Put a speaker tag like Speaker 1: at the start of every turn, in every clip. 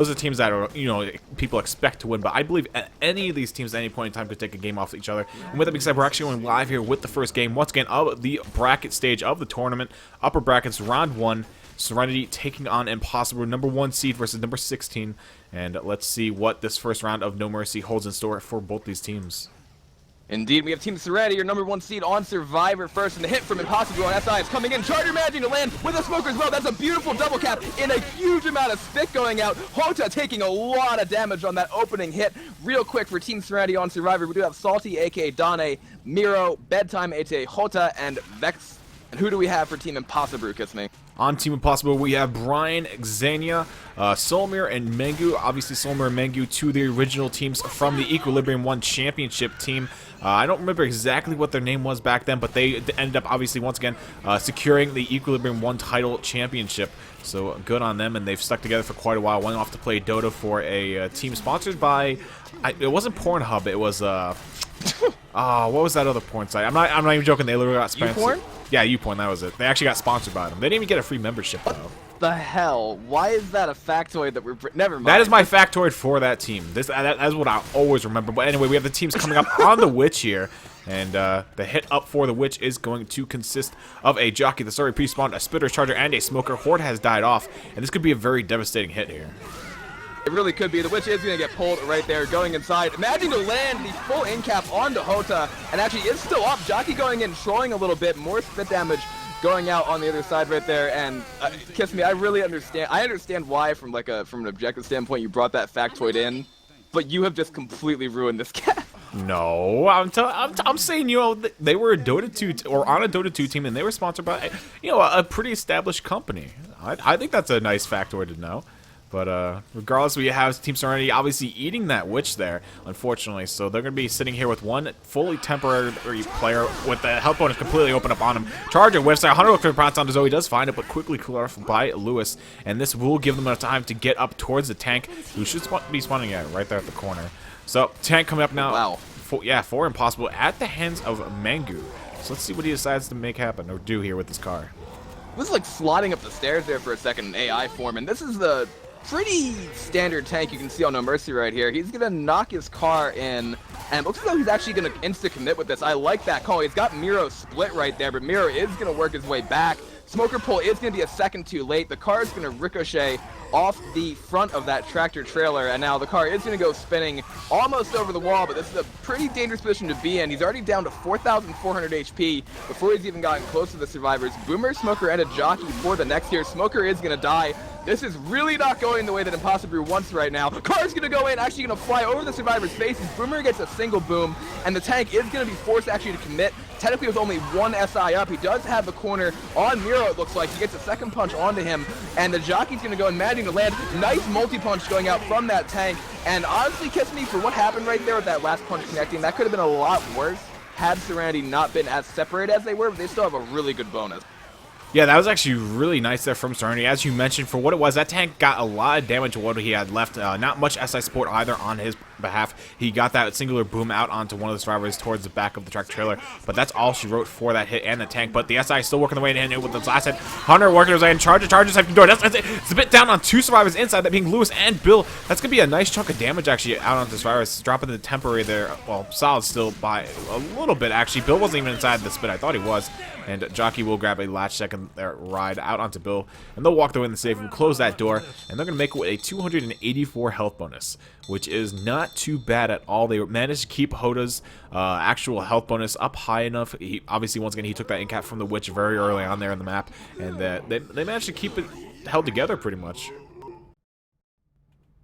Speaker 1: those are teams that are, people expect to win, but I believe any of these teams at any point in time could take a game off each other. And with that being said, we're actually going live here with the first game, once again, of the bracket stage of the tournament. Upper brackets, round 1, Serenity taking on Impossibru, number 1 seed versus number 16. And let's see what this first round of No Mercy holds in store for both these teams.
Speaker 2: Indeed, we have Team Serenity, your number 1 seed on Survivor first, and the hit from Impossibru on SI is coming in. Charger managing to land with a smoker as well. That's a beautiful double cap in a huge amount of spit going out. Hota taking a lot of damage on that opening hit. Real quick for Team Serenity on Survivor, we do have Salty, aka Dane, Miro, Bedtime, aka Hota, and Vex. And who do we have for Team Impossibru, Kiss Me?
Speaker 1: On Team Impossibru, we have Brian, Xenia, Solmir, and Mengu. Obviously, Solmir and Mengu, two of the original teams from the Equilibrium 1 championship team. I don't remember exactly what their name was back then, but they ended up, obviously, once again, securing the Equilibrium 1 title championship. So good on them, and they've stuck together for quite a while. Went off to play Dota for a team sponsored by, it wasn't Pornhub, it was, what was that other porn site? I'm not even joking, they literally got sponsored.
Speaker 2: YouPorn?
Speaker 1: Yeah, YouPorn, that was it. They actually got sponsored by them. They didn't even get a free membership, though.
Speaker 2: The hell? Why is that a factoid that we're... Never mind.
Speaker 1: That is my factoid for that team. That's what I always remember. But anyway, we have the teams coming up on the Witch here. And the hit up for the Witch is going to consist of a Jockey that's already pre-spawned, a Spitter Charger, and a Smoker. Horde has died off. And this could be a very devastating hit here.
Speaker 2: It really could be. The Witch is going to get pulled right there, going inside. Imagine to land the full in cap onto Hota, and actually is still up. Jockey going in, trolling a little bit, more spit damage going out on the other side right there. And Kiss Me, I really understand. I understand why, from an objective standpoint, you brought that factoid in, but you have just completely ruined this cap.
Speaker 1: No, I'm saying, they were a Dota 2 or on a Dota 2 team, and they were sponsored by, a pretty established company. I think that's a nice factoid to know. But regardless, we have Team Serenity obviously eating that Witch there, unfortunately. So they're going to be sitting here with one fully temporary player with the health bonus completely open up on him. Charger whiffs, 100 pounds on Zoe does find it, but quickly cleared off by Lewis. And this will give them enough time to get up towards the tank, who should be spawning right there at the corner. So tank coming up now.
Speaker 2: Wow.
Speaker 1: For Impossibru at the hands of Mengu. So let's see what he decides to make happen or do here with this car.
Speaker 2: Was like sliding up the stairs there for a second in AI form, and this is the pretty standard tank you can see on No Mercy right here. He's gonna knock his car in, and it looks as though he's actually gonna insta-commit with this. I like that call. He's got Miro split right there, but Miro is gonna work his way back. Smoker pull is gonna be a second too late. The car is gonna ricochet off the front of that tractor trailer, and now the car is gonna go spinning almost over the wall, but this is a pretty dangerous position to be in. He's already down to 4,400 HP before he's even gotten close to the survivors. Boomer, Smoker, and a Jockey for the next here. Smoker is gonna die. This is really not going the way that Impossibru wants right now. Car's gonna go in, actually gonna fly over the survivor's faces. Boomer gets a single boom, and the tank is gonna be forced actually to commit. Technically with only one SI up, he does have the corner on Miro, it looks like. He gets a second punch onto him, and the Jockey's gonna go and managing to land. Nice multi-punch going out from that tank, and honestly, Kiss Me, for what happened right there with that last punch connecting, that could have been a lot worse had Serenity not been as separated as they were, but they still have a really good bonus.
Speaker 1: Yeah, that was actually really nice there from Serenity. As you mentioned, for what it was, that tank got a lot of damage to what he had left. Not much SI support either on his behalf. He got that singular boom out onto one of the survivors towards the back of the truck trailer, but that's all she wrote for that hit and the tank. But the SI is still working the way in with the last hit. Hunter working his way in. Charges have to do it. That's it. It's a bit down on two survivors inside, that being Lewis and Bill. That's going to be a nice chunk of damage actually out onto the survivors. Dropping the temporary there. Well, solid still by a little bit actually. Bill wasn't even inside the spit. I thought he was. And Jockey will grab a last second there ride out onto Bill, and they'll walk away in the safe room, close that door, and they're going to make it with a 284 health bonus, which is not too bad at all. They managed to keep Hota's actual health bonus up high enough. He, obviously, once again, he took that in-cap from the Witch very early on there in the map, and they managed to keep it held together pretty much.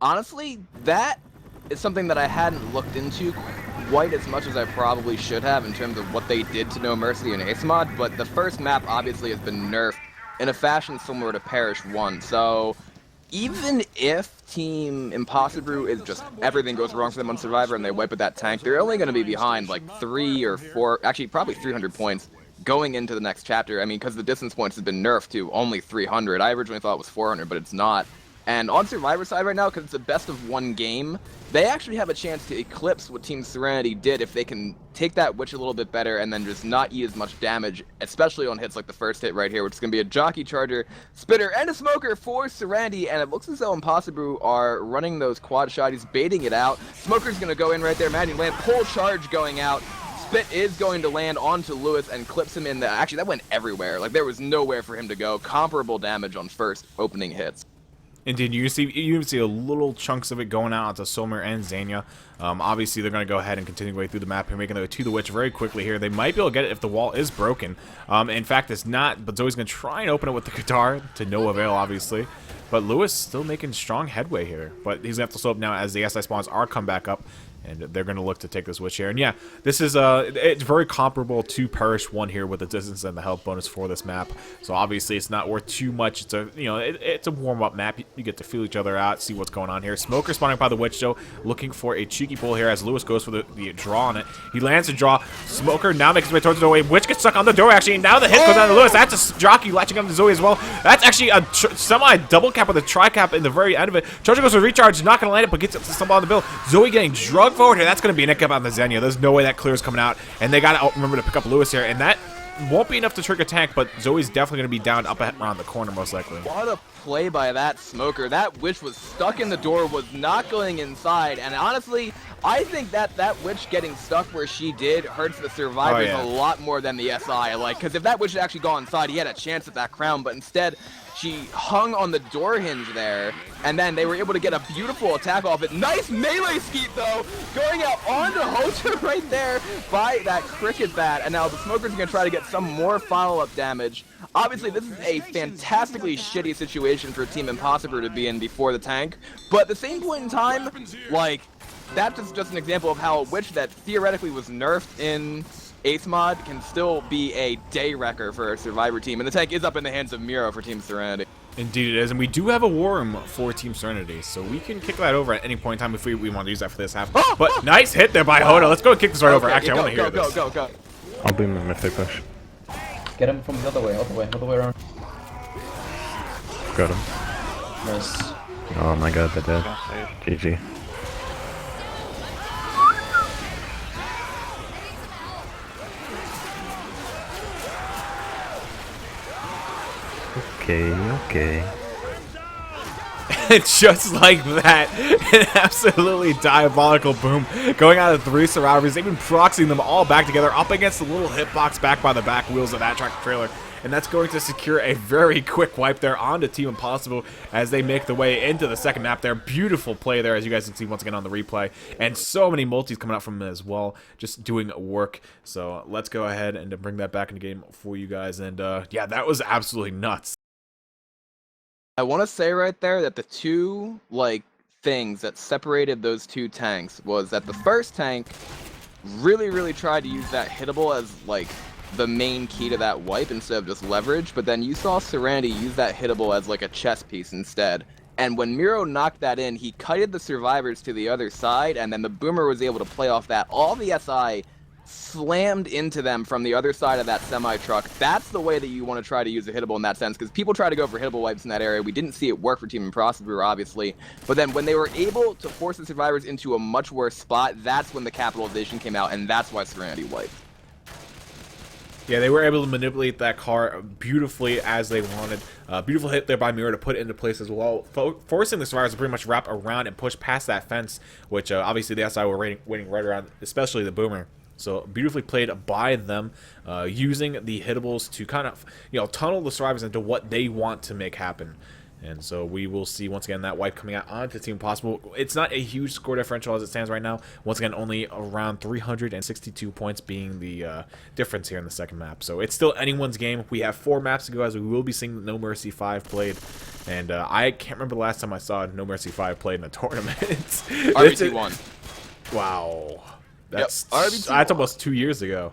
Speaker 2: Honestly, that is something that I hadn't looked into quite as much as I probably should have in terms of what they did to No Mercy and Ace Mod, but the first map obviously has been nerfed in a fashion similar to Parish 1, so even if Team Impossibru is just everything goes wrong for them on Survivor and they wipe at that tank, they're only going to be behind like 3 or 4, actually probably 300 points going into the next chapter. I mean, because the distance points have been nerfed to only 300. I originally thought it was 400, but it's not. And on Survivor side right now, because it's a best of 1 game, they actually have a chance to eclipse what Team Serenity did if they can take that Witch a little bit better and then just not eat as much damage, especially on hits like the first hit right here, which is going to be a Jockey Charger, Spitter, and a Smoker for Serenity. And it looks as though Impossibru are running those quad shotties, baiting it out. Smoker's going to go in right there, Manny land, pull charge going out. Spit is going to land onto Lewis and clips him in the... Actually, that went everywhere. Like, there was nowhere for him to go. Comparable damage on first opening hits.
Speaker 1: Indeed, you even see a little chunks of it going out onto Somer and Zanya. Obviously, they're going to go ahead and continue way through the map here, making their way to the Witch very quickly here. They might be able to get it if the wall is broken. In fact, it's not, but Zoe's going to try and open it with the guitar to no avail, obviously. But Lewis still making strong headway here. But he's going to have to slow up now as the SI spawns are come back up. And they're going to look to take this Witch here. And yeah, this is it's very comparable to Perish 1 here with the distance and the health bonus for this map. So obviously it's not worth too much. It's a, you know, it's a warm-up map. You get to feel each other out, see what's going on here. Smoker spawning by the Witch, though, looking for a cheeky pull here as Lewis goes for the draw on it. He lands a draw. Smoker now makes his way towards the doorway. Witch gets stuck on the door, actually. And now the hit goes down to Lewis. That's a Jockey latching on to Zoe as well. That's actually a semi-double cap with a tri-cap in the very end of it. Charger goes for recharge, not going to land it, but gets it to stumble on the bill. Zoe getting drugged forward here. That's going to be an up on the Zenya. There's no way that clear is coming out, and they got to remember to pick up Lewis here, and that won't be enough to trigger tank, but Zoe's definitely going to be down up around the corner most likely.
Speaker 2: What a play by that Smoker. That Witch was stuck in the door, was not going inside, and honestly, I think that Witch getting stuck where she did hurts the survivors a lot more than the SI, like, because if that Witch had actually gone inside, he had a chance at that crown, but instead, she hung on the door hinge there, and then they were able to get a beautiful attack off it. Nice melee skeet, though, going out onto Hoter right there by that cricket bat, and now the Smoker's going to try to get some more follow-up damage. Obviously, this is a fantastically shitty situation for Team Impossibru to be in before the tank, but at the same point in time, like, that's just an example of how a Witch that theoretically was nerfed in Ace mod can still be a day wrecker for a Survivor team, and the tank is up in the hands of Miro for Team Serenity.
Speaker 1: Indeed it is, and we do have a War Room for Team Serenity, so we can kick that over at any point in time if we want to use that for this half. But nice hit there by Hoda. Let's go and kick this right over. Actually, I want to hear this.
Speaker 2: Go.
Speaker 3: I'll boom them if they push.
Speaker 4: Get him from the other way, all the way around.
Speaker 3: Got him.
Speaker 4: Nice.
Speaker 3: Oh my god, they're dead. GG. Okay.
Speaker 1: Just like that, an absolutely diabolical boom going out of 3 survivors, even proxying them all back together up against the little hitbox back by the back wheels of that tractor trailer. And that's going to secure a very quick wipe there onto Team Impossibru as they make the way into the second map there. Beautiful play there, as you guys can see once again on the replay. And so many multis coming out from them as well, just doing work. So let's go ahead and bring that back into game for you guys. And yeah, that was absolutely nuts.
Speaker 2: I want to say right there that the two, like, things that separated those two tanks was that the first tank really tried to use that hittable as, like, the main key to that wipe instead of just leverage, but then you saw Serenity use that hittable as, like, a chess piece instead. And when Miro knocked that in, he kited the survivors to the other side, and then the Boomer was able to play off that. All the SI slammed into them from the other side of that semi-truck. That's the way that you want to try to use a hittable in that sense, because people try to go for hittable wipes in that area. We didn't see it work for Team Impossibru, obviously, but then when they were able to force the survivors into a much worse spot, that's when the capitalization came out, and that's why Serenity wiped.
Speaker 1: Yeah, they were able to manipulate that car beautifully as they wanted. Beautiful hit there by Miro to put it into place as well, forcing the survivors to pretty much wrap around and push past that fence, which obviously the SI were waiting right around, especially the Boomer. So beautifully played by them, using the hittables to kind of, you know, tunnel the survivors into what they want to make happen. And so we will see once again that wipe coming out onto Team Impossibru. It's not a huge score differential as it stands right now. Once again, only around 362 points being the difference here in the second map. So it's still anyone's game. We have 4 maps to go as we will be seeing No Mercy 5 played. And I can't remember the last time I saw No Mercy 5 played in a tournament.
Speaker 2: RBT 1.
Speaker 1: Wow. That's
Speaker 2: RBT
Speaker 1: almost 2 years ago.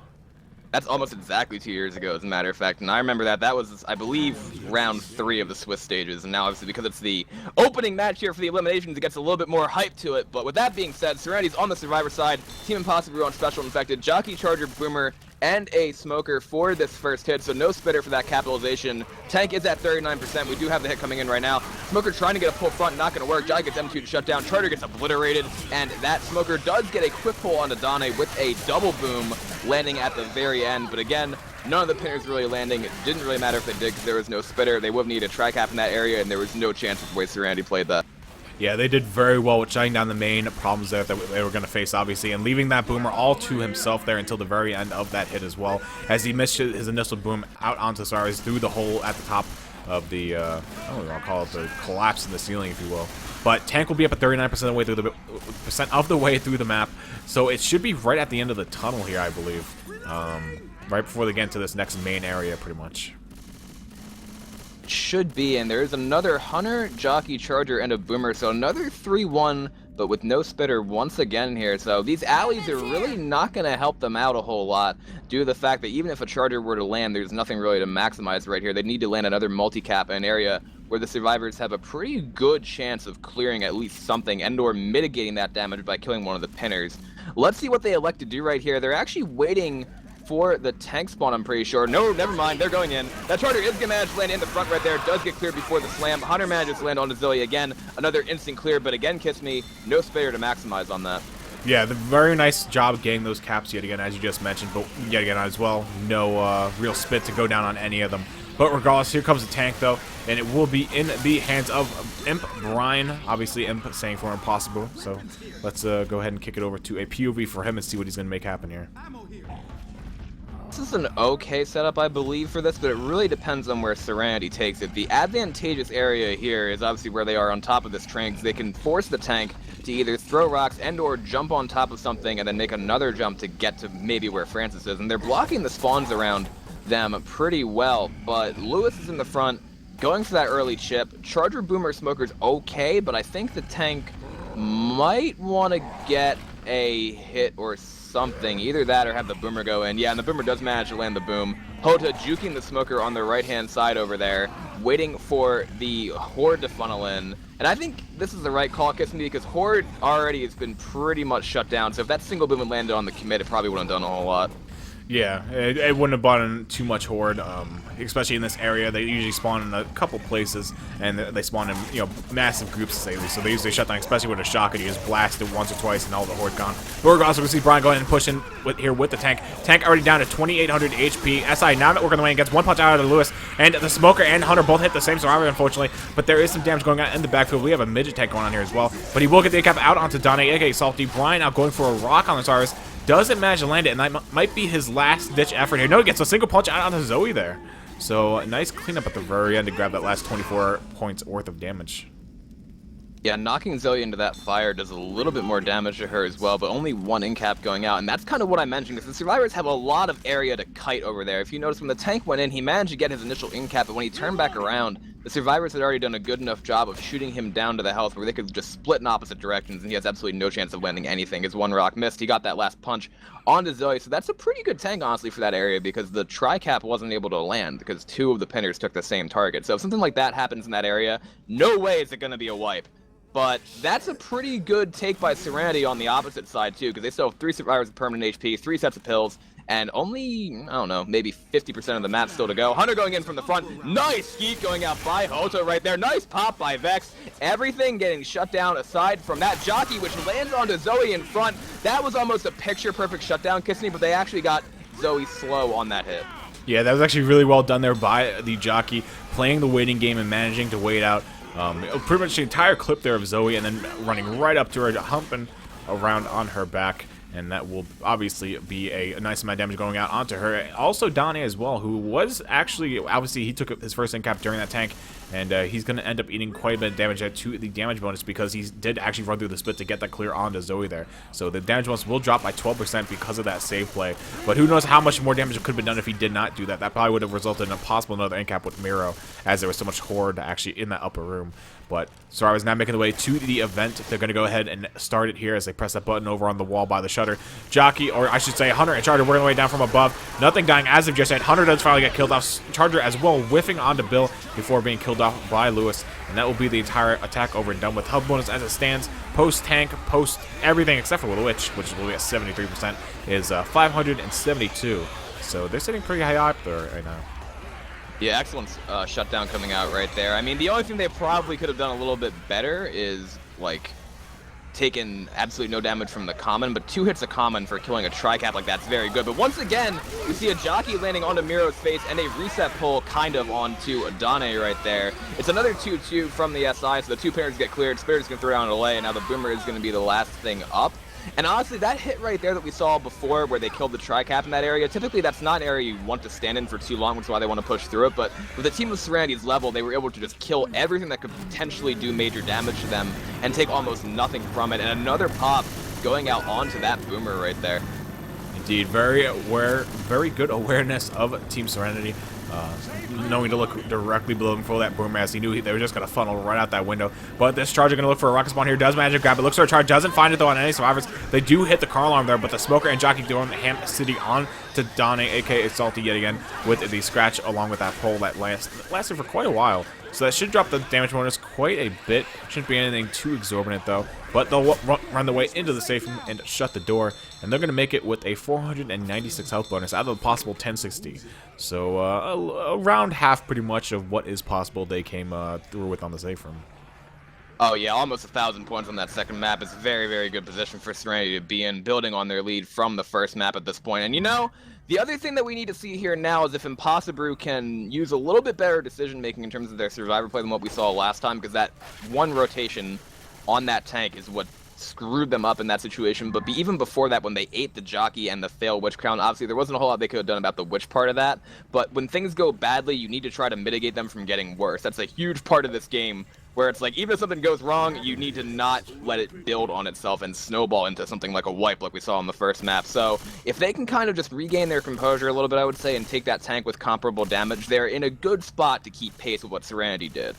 Speaker 2: That's almost exactly 2 years ago, as a matter of fact. And I remember that was, I believe, round 3 of the Swiss stages. And now, obviously, because it's the opening match here for the eliminations, it gets a little bit more hype to it. But with that being said, Serenity's on the survivor side. Team Impossibru on special infected. Jockey, Charger, Boomer, and a smoker for this first hit, so no spitter for that capitalization. Tank is at 39%. We do have the hit coming in right now. Smoker trying to get a full front, not going to work. Jai gets M2 to shut down. Charter gets obliterated, and that smoker does get a quick pull onto Dane with a double boom landing at the very end. But again, none of the pinners really landing. It didn't really matter if they did because there was no spitter. They would need a tri-cap in that area, and there was no chance of the way Serenity played that.
Speaker 1: Yeah, they did very well with shutting down the main problems there that they were going to face, obviously, and leaving that boomer all to himself there until the very end of that hit as well, as he missed his initial boom out onto Sars through the hole at the top of the, I don't know what I'll call it, the collapse in the ceiling, if you will. But Tank will be up at 39% of the way through the map, so it should be right at the end of the tunnel here, I believe, right before they get into this next main area, pretty much.
Speaker 2: Should be, and there is another Hunter, Jockey, Charger, and a Boomer, so another 3-1, but with no spitter once again here. So these alleys are really not going to help them out a whole lot due to the fact that even if a Charger were to land, there's nothing really to maximize right here. They need to land another multi-cap in an area where the survivors have a pretty good chance of clearing at least something and or mitigating that damage by killing one of the pinners. Let's see what they elect to do right here. They're actually waiting for the tank spawn, I'm pretty sure. No, never mind, they're going in. That Charger is gonna manage to land in the front right there. Does get cleared before the slam. Hunter manages to land onto Zoe again. Another instant clear, but again, Kiss Me, no spare to maximize on that.
Speaker 1: Yeah, the very nice job getting those caps yet again, as you just mentioned, but yet again as well, no real spit to go down on any of them. But regardless, here comes the tank though, and it will be in the hands of Imp Brian. Obviously, Imp saying for Impossibru. So let's go ahead and kick it over to a POV for him and see what he's gonna make happen here.
Speaker 2: This is an okay setup, I believe, for this, but it really depends on where Serenity takes it. The advantageous area here is obviously where they are on top of this train, because they can force the tank to either throw rocks and or jump on top of something and then make another jump to get to maybe where Francis is. And they're blocking the spawns around them pretty well, but Lewis is in the front, going for that early chip. Charger, Boomer, Smoker's okay, but I think the tank might want to get a hit or something. Either that or have the Boomer go in. Yeah, and the Boomer does manage to land the boom. Hota juking the Smoker on the right-hand side over there, waiting for the Horde to funnel in. And I think this is the right call, Kiss Me, because Horde already has been pretty much shut down, so if that single boom had landed on the commit, it probably wouldn't have done a whole lot.
Speaker 1: Yeah, it wouldn't have brought in too much Horde, especially in this area. They usually spawn in a couple places, and they spawn in, you know, massive groups, to say the least. So they usually shut down, especially with a shotgun. You just blast it once or twice, and all the Horde gone. But regardless, we see Brian go ahead and push in with the tank. Tank already down to 2,800 HP. SI now working the way and gets one punch out of the Lewis, and the Smoker and Hunter both hit the same survivor, unfortunately. But there is some damage going on in the backfield. We have a midget tank going on here as well. But he will get the cap out onto Dane, aka Salty. Brian out going for a rock on the Cyrus. Doesn't manage to land it, and that might be his last-ditch effort here. No, he gets a single punch out onto Zoe there. So, a nice cleanup at the very end to grab that last 24 points worth of damage.
Speaker 2: Yeah, knocking Zoe into that fire does a little bit more damage to her as well, but only one in-cap going out, and that's kind of what I mentioned, because the survivors have a lot of area to kite over there. If you notice, when the tank went in, he managed to get his initial in-cap, but when he turned back around, the survivors had already done a good enough job of shooting him down to the health where they could just split in opposite directions, and he has absolutely no chance of landing anything. His one rock missed. He got that last punch onto Zoe, so that's a pretty good tank, honestly, for that area, because the tri-cap wasn't able to land, because two of the pinners took the same target. So if something like that happens in that area, no way is it going to be a wipe. But that's a pretty good take by Serenity on the opposite side, too, because they still have 3 survivors with permanent HP, 3 sets of pills, and only, I don't know, maybe 50% of the map still to go. Hunter going in from the front. Nice skeet going out by Hota right there. Nice pop by Vex. Everything getting shut down aside from that Jockey, which lands onto Zoe in front. That was almost a picture-perfect shutdown, Kissney, but they actually got Zoe slow on that hit.
Speaker 1: Yeah, that was actually really well done there by the Jockey, playing the waiting game and managing to wait out pretty much the entire clip there of Zoe, and then running right up to her, humping around on her back. And that will obviously be a nice amount of damage going out onto her. Also Dane as well, who was actually, obviously he took his first in-cap during that tank, and he's going to end up eating quite a bit of damage to the damage bonus because he did actually run through the split to get that clear onto Zoe there. So the damage bonus will drop by 12% because of that save play. But who knows how much more damage could have been done if he did not do that. That probably would have resulted in a possible another in-cap with Miro, as there was so much Horde actually in that upper room. But Sorry is now making the way to the event. They're going to go ahead and start it here as they press that button over on the wall by the shutter. Jockey, or I should say Hunter and Charger working their way down from above. Nothing dying as of just yet. Hunter does finally get killed off. Charger as well whiffing onto Bill before being killed off by Lewis. And that will be the entire attack over and done with. Hub bonus as it stands. Post tank, post everything except for the Witch, which will be at 73%, is 572. So they're sitting pretty high up there right now.
Speaker 2: Yeah, excellent shutdown coming out right there. I mean, the only thing they probably could have done a little bit better is, like, taken absolutely no damage from the common, but 2 hits a common for killing a tri-cap like that's very good. But once again, we see a jockey landing onto Miro's face and a reset pull kind of onto Adane right there. It's another 2-2 from the SI, so the 2 pairs get cleared. Spirit's going to throw down a delay, and now the Boomer is going to be the last thing up. And honestly, that hit right there that we saw before where they killed the tri-cap in that area, typically that's not an area you want to stand in for too long, which is why they want to push through it. But with the team of Serenity's level, they were able to just kill everything that could potentially do major damage to them and take almost nothing from it. And another pop going out onto that Boomer right there.
Speaker 1: Indeed, very aware, very good awareness of Team Serenity. Knowing to look directly below him for that Boomer, as he knew they were just going to funnel right out that window. But this charger going to look for a rocket spawn here. Does manage to grab it. Looks for a charge. Doesn't find it, though, on any survivors. They do hit the car alarm there, but the Smoker and Jockey throwing the Ham City on to Dane, a.k.a. Salty, yet again, with the scratch along with that pole that lasted for quite a while. So that should drop the damage bonus quite a bit. Shouldn't be anything too exorbitant, though. But they'll run the way into the safe room and shut the door. And they're going to make it with a 496 health bonus out of a possible 1060. So around half pretty much of what is possible they came through with on the safe room.
Speaker 2: Oh yeah, almost 1,000 points on that second map. It's a very, very good position for Serenity to be in, building on their lead from the first map at this point. And you know, the other thing that we need to see here now is if Impossibru can use a little bit better decision-making in terms of their survivor play than what we saw last time, because that one rotation on that tank is what screwed them up in that situation. But even before that, when they ate the Jockey and the fail Witch Crown, obviously there wasn't a whole lot they could have done about the Witch part of that. But when things go badly, you need to try to mitigate them from getting worse. That's a huge part of this game, where it's like, even if something goes wrong, you need to not let it build on itself and snowball into something like a wipe like we saw on the first map. So if they can kind of just regain their composure a little bit, I would say, and take that tank with comparable damage, they're in a good spot to keep pace with what Serenity did.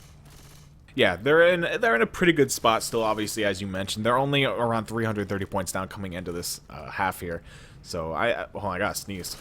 Speaker 1: Yeah, they're in a pretty good spot still, obviously, as you mentioned. They're only around 330 points down coming into this half here. So, hold on, I gotta sneeze.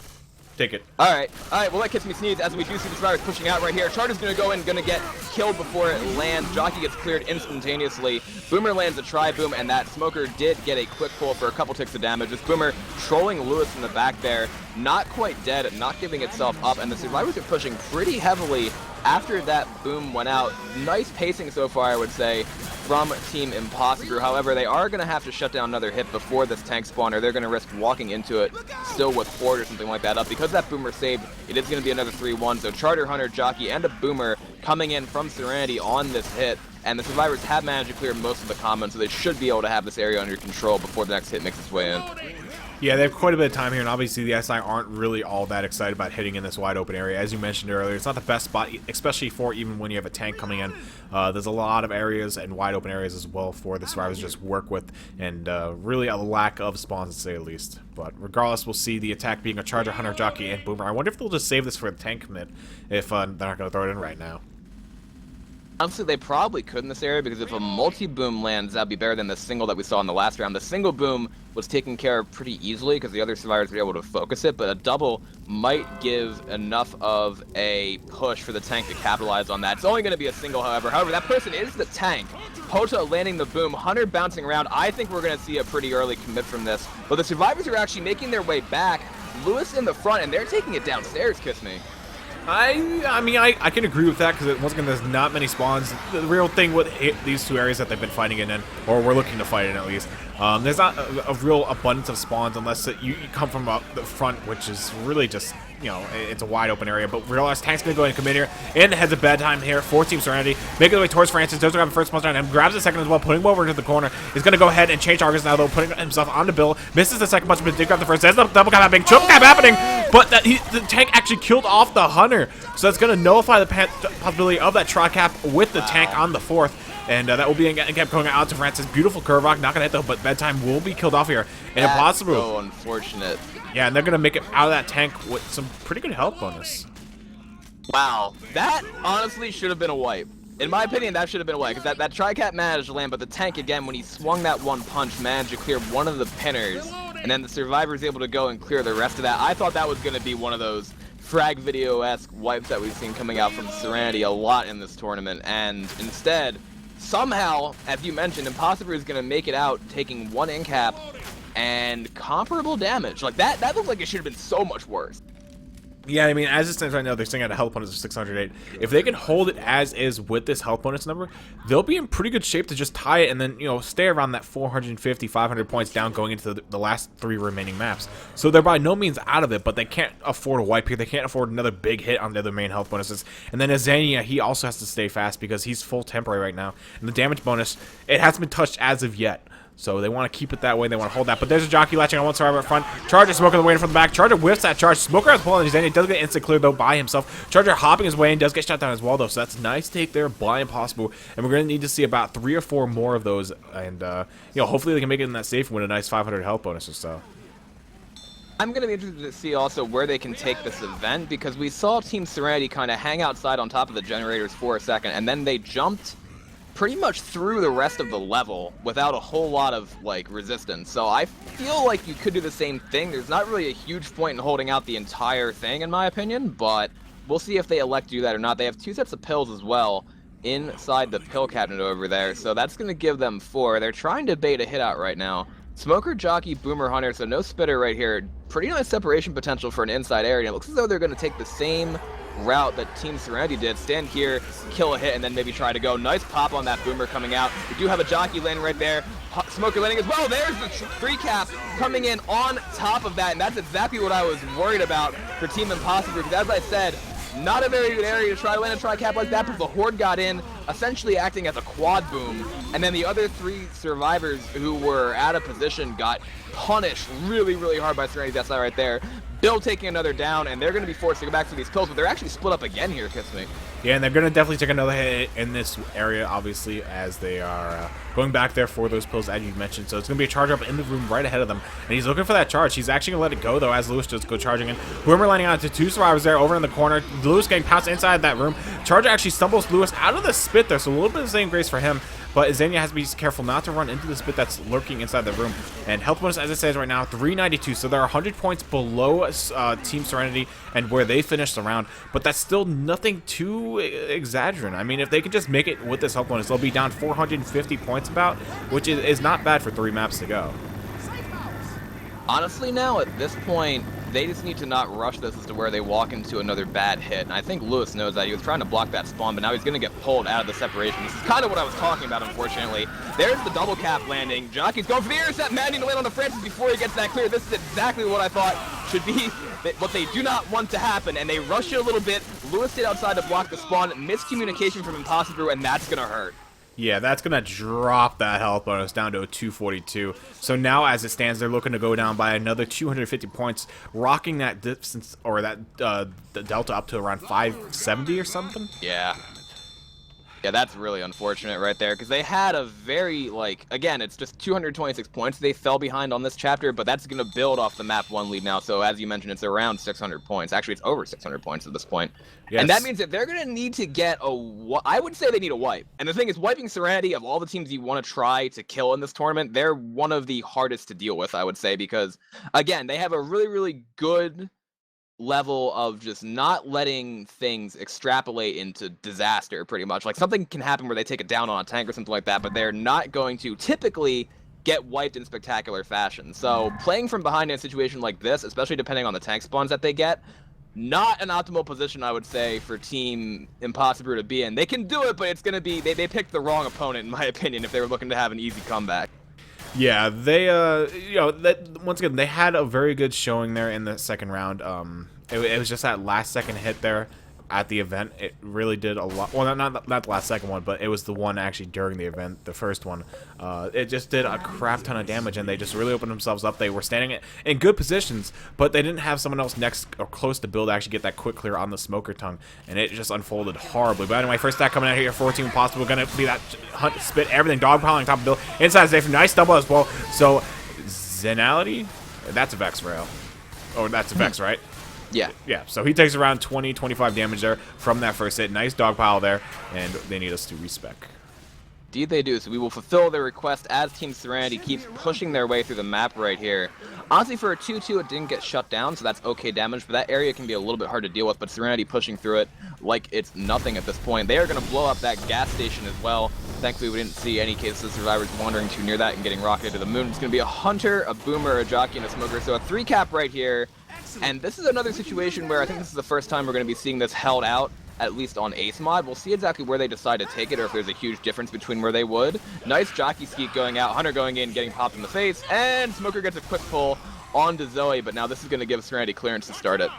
Speaker 1: Take it.
Speaker 2: Alright, well that gets me sneeze as we do see the survivors pushing out right here. Charter's gonna go in, gonna get killed before it lands. Jockey gets cleared instantaneously. Boomer lands a tri-boom, and that Smoker did get a quick pull for a couple ticks of damage. This Boomer trolling Lewis in the back there, not quite dead, not giving itself up, and the survivors are pushing pretty heavily after that boom went out. Nice pacing so far, I would say, from Team Impossibru. However, they are going to have to shut down another hit before this tank spawner. They're going to risk walking into it still with Horde or something like that up. Because that Boomer saved, it is going to be another 3-1. So Charter, Hunter, Jockey, and a Boomer coming in from Serenity on this hit. And the survivors have managed to clear most of the commons, so they should be able to have this area under control before the next hit makes its way in.
Speaker 1: Yeah, they have quite a bit of time here, and obviously the SI aren't really all that excited about hitting in this wide open area. As you mentioned earlier, it's not the best spot, especially for even when you have a tank coming in. There's a lot of areas and wide open areas as well for the survivors to just work with, and really a lack of spawns to say the least. But regardless, we'll see the attack being a Charger, Hunter, Jockey, and Boomer. I wonder if they'll just save this for the tank commit if they're not going to throw it in right now.
Speaker 2: Honestly, they probably could in this area, because if a multi-boom lands, that'd be better than the single that we saw in the last round. The single boom was taken care of pretty easily because the other survivors were able to focus it, but a double might give enough of a push for the tank to capitalize on that. It's only going to be a single, however. However, that person is the tank. Hota landing the boom, Hunter bouncing around. I think we're going to see a pretty early commit from this, but the survivors are actually making their way back. Lewis in the front, and they're taking it downstairs, Kiss Me.
Speaker 1: I mean, I can agree with that, because once again, there's not many spawns. The real thing with these two areas that they've been fighting in, or we're looking to fight in at least, there's not a real abundance of spawns unless you come from the front, which is really just, you know, it's a wide open area. But realize Tank's going to go ahead and commit here, and it has a bad time here for Team Serenity. Making their way towards Francis, doesn't have the first monster on him, grabs the second as well, putting him over into the corner. He's going to go ahead and change targets now, though, putting himself onto Bill. Misses the second punch, but did grab the first. There's the double cap happening, triple cap happening, but the tank actually killed off the Hunter. So that's going to nullify the possibility of that tri-cap with the tank on the fourth. And that will be again going out to Francis. Beautiful curve rock, not going to hit though, but bedtime will be killed off here. And Impossibru.
Speaker 2: So unfortunate.
Speaker 1: Yeah, and they're going to make it out of that tank with some pretty good health bonus.
Speaker 2: Wow, that honestly should have been a wipe. In my opinion, that should have been a wipe, because that tri-cap managed to land, but the tank, again, when he swung that one punch, managed to clear one of the pinners, and then the survivor's able to go and clear the rest of that. I thought that was going to be one of those frag video-esque wipes that we've seen coming out from Serenity a lot in this tournament, and instead, somehow, as you mentioned, Impossibru is going to make it out, taking one in-cap and comparable damage. Like, that looked like it should have been so much worse.
Speaker 1: Yeah, I mean, as it stands right now, they're sitting at a health bonus of 608. If they can hold it as is with this health bonus number, they'll be in pretty good shape to just tie it and then, you know, stay around that 450, 500 points down going into the last 3 remaining maps. So they're by no means out of it, but they can't afford a wipe here. They can't afford another big hit on the other main health bonuses. And then Azania, he also has to stay fast because he's full temporary right now. And the damage bonus, it hasn't been touched as of yet. So they want to keep it that way. They want to hold that. But there's a jockey latching on one survivor up front. Charger Smoker the way in from the back. Charger whiffs that charge. Smoker has pulling his end. It does get instant clear though by himself. Charger hopping his way in. Does get shot down as well though. So that's a nice take there by Impossibru. And we're going to need to see about 3 or 4 more of those. And, you know, hopefully they can make it in that safe and win a nice 500 health bonus or so.
Speaker 2: I'm going to be interested to see also where they can take this event, because we saw Team Serenity kind of hang outside on top of the generators for a second, and then they jumped pretty much through the rest of the level without a whole lot of like resistance. So I feel like you could do the same thing. There's not really a huge point in holding out the entire thing in my opinion, but we'll see if they elect to do that or not. They have 2 sets of pills as well inside the pill cabinet over there, so that's going to give them 4. They're trying to bait a hit out right now. Smoker, Jockey, Boomer, Hunter, so no spitter right here. Pretty nice separation potential for an inside area. It looks as though they're going to take the same route that Team Serenity did. Stand here, kill a hit, and then maybe try to go. Nice pop on that Boomer coming out. We do have a Jockey landing right there. Smoker landing as well. There's the 3 cap coming in on top of that, and that's exactly what I was worried about for Team Impossibru, because as I said, not a very good area to try to land a tri-cap like that, but the Horde got in, essentially acting as a quad boom, and then the other 3 survivors who were out of position got punished really, really hard by Serenity. That's that right there. Bill taking another down, and they're going to be forced to go back to these pills, but they're actually split up again here, Kissme.
Speaker 1: Yeah, and they're going to definitely take another hit in this area, obviously, as they are going back there for those pills, as you mentioned. So it's going to be a charge up in the room right ahead of them, and he's looking for that charge. He's actually going to let it go, though, as Lewis just go charging in. Boomer lining out to 2 survivors there over in the corner. Lewis getting pounced inside that room. Charger actually stumbles Lewis out of the spit there, so a little bit of saving grace for him. But Xenia has to be careful not to run into the spit that's lurking inside the room. And health bonus, as it says right now, 392. So they're 100 points below Team Serenity and where they finished the round. But that's still nothing too exaggerating. I mean, if they can just make it with this health bonus, they'll be down 450 points about, which is not bad for 3 maps to go.
Speaker 2: Honestly now, at this point, they just need to not rush this as to where they walk into another bad hit. And I think Lewis knows that. He was trying to block that spawn, but now he's going to get pulled out of the separation. This is kind of what I was talking about, unfortunately. There's the double cap landing. Jockey's going for the intercept, managing to land on the Francis before he gets that clear. This is exactly what I thought should be what they do not want to happen, and they rush it a little bit. Lewis stayed outside to block the spawn. Miscommunication from Impossibru, and that's going to hurt.
Speaker 1: Yeah, that's going to drop that health bonus down to a 242. So now, as it stands, they're looking to go down by another 250 points, rocking that distance, or that the delta up to around 570 or something.
Speaker 2: Yeah. Yeah, that's really unfortunate right there, because they had a very, like, again, it's just 226 points. They fell behind on this chapter, but that's going to build off the map 1 lead now. So as you mentioned, it's around 600 points. Actually, it's over 600 points at this point. Yes. And that means that they're going to need to get I would say they need a wipe. And the thing is, wiping Serenity, of all the teams you want to try to kill in this tournament, they're one of the hardest to deal with, I would say, because, again, they have a really, really good level of just not letting things extrapolate into disaster, pretty much. Like, something can happen where they take it down on a tank or something like that, but they're not going to typically get wiped in spectacular fashion. So playing from behind in a situation like this, especially depending on the tank spawns that they get, not an optimal position, I would say, for Team Impossibru to be in. They can do it, but it's going to be, they picked the wrong opponent, in my opinion, if they were looking to have an easy comeback.
Speaker 1: Yeah, they, you know, once again, they had a very good showing there in the second round. It was just that last second hit there at the event. It really did a lot. Well, not the last second one, but it was the one actually during the event, the first one. It just did a crap ton of damage, and they just really opened themselves up. They were standing in good positions, but they didn't have someone else next or close to Bill to actually get that quick clear on the smoker tongue, and it just unfolded horribly. But anyway, first stack coming out here, 14 Impossibru, going to be that hunt, spit, everything, dog piling on top of Bill. Inside safe, nice stumble as well. So, Zenality, that's a Vex rail. Oh, that's a Vex, right?
Speaker 2: Yeah.
Speaker 1: Yeah, so he takes around 20, 25 damage there from that first hit. Nice dog pile there, and they need us to respec.
Speaker 2: Indeed they do, so we will fulfill their request as Team Serenity keeps pushing their way through the map right here. Honestly, for a 2-2, it didn't get shut down, so that's okay damage, but that area can be a little bit hard to deal with, but Serenity pushing through it like it's nothing at this point. They are going to blow up that gas station as well. Thankfully, we didn't see any cases of survivors wandering too near that and getting rocketed to the moon. It's going to be a Hunter, a Boomer, a Jockey, and a Smoker, so a 3 cap right here. And this is another situation where I think this is the first time we're going to be seeing this held out, at least on Ace Mod. We'll see exactly where they decide to take it, or if there's a huge difference between where they would. Nice jockey skeet going out, Hunter going in, getting popped in the face, and Smoker gets a quick pull onto Zoe, but now this is going to give Serenity clearance to start it.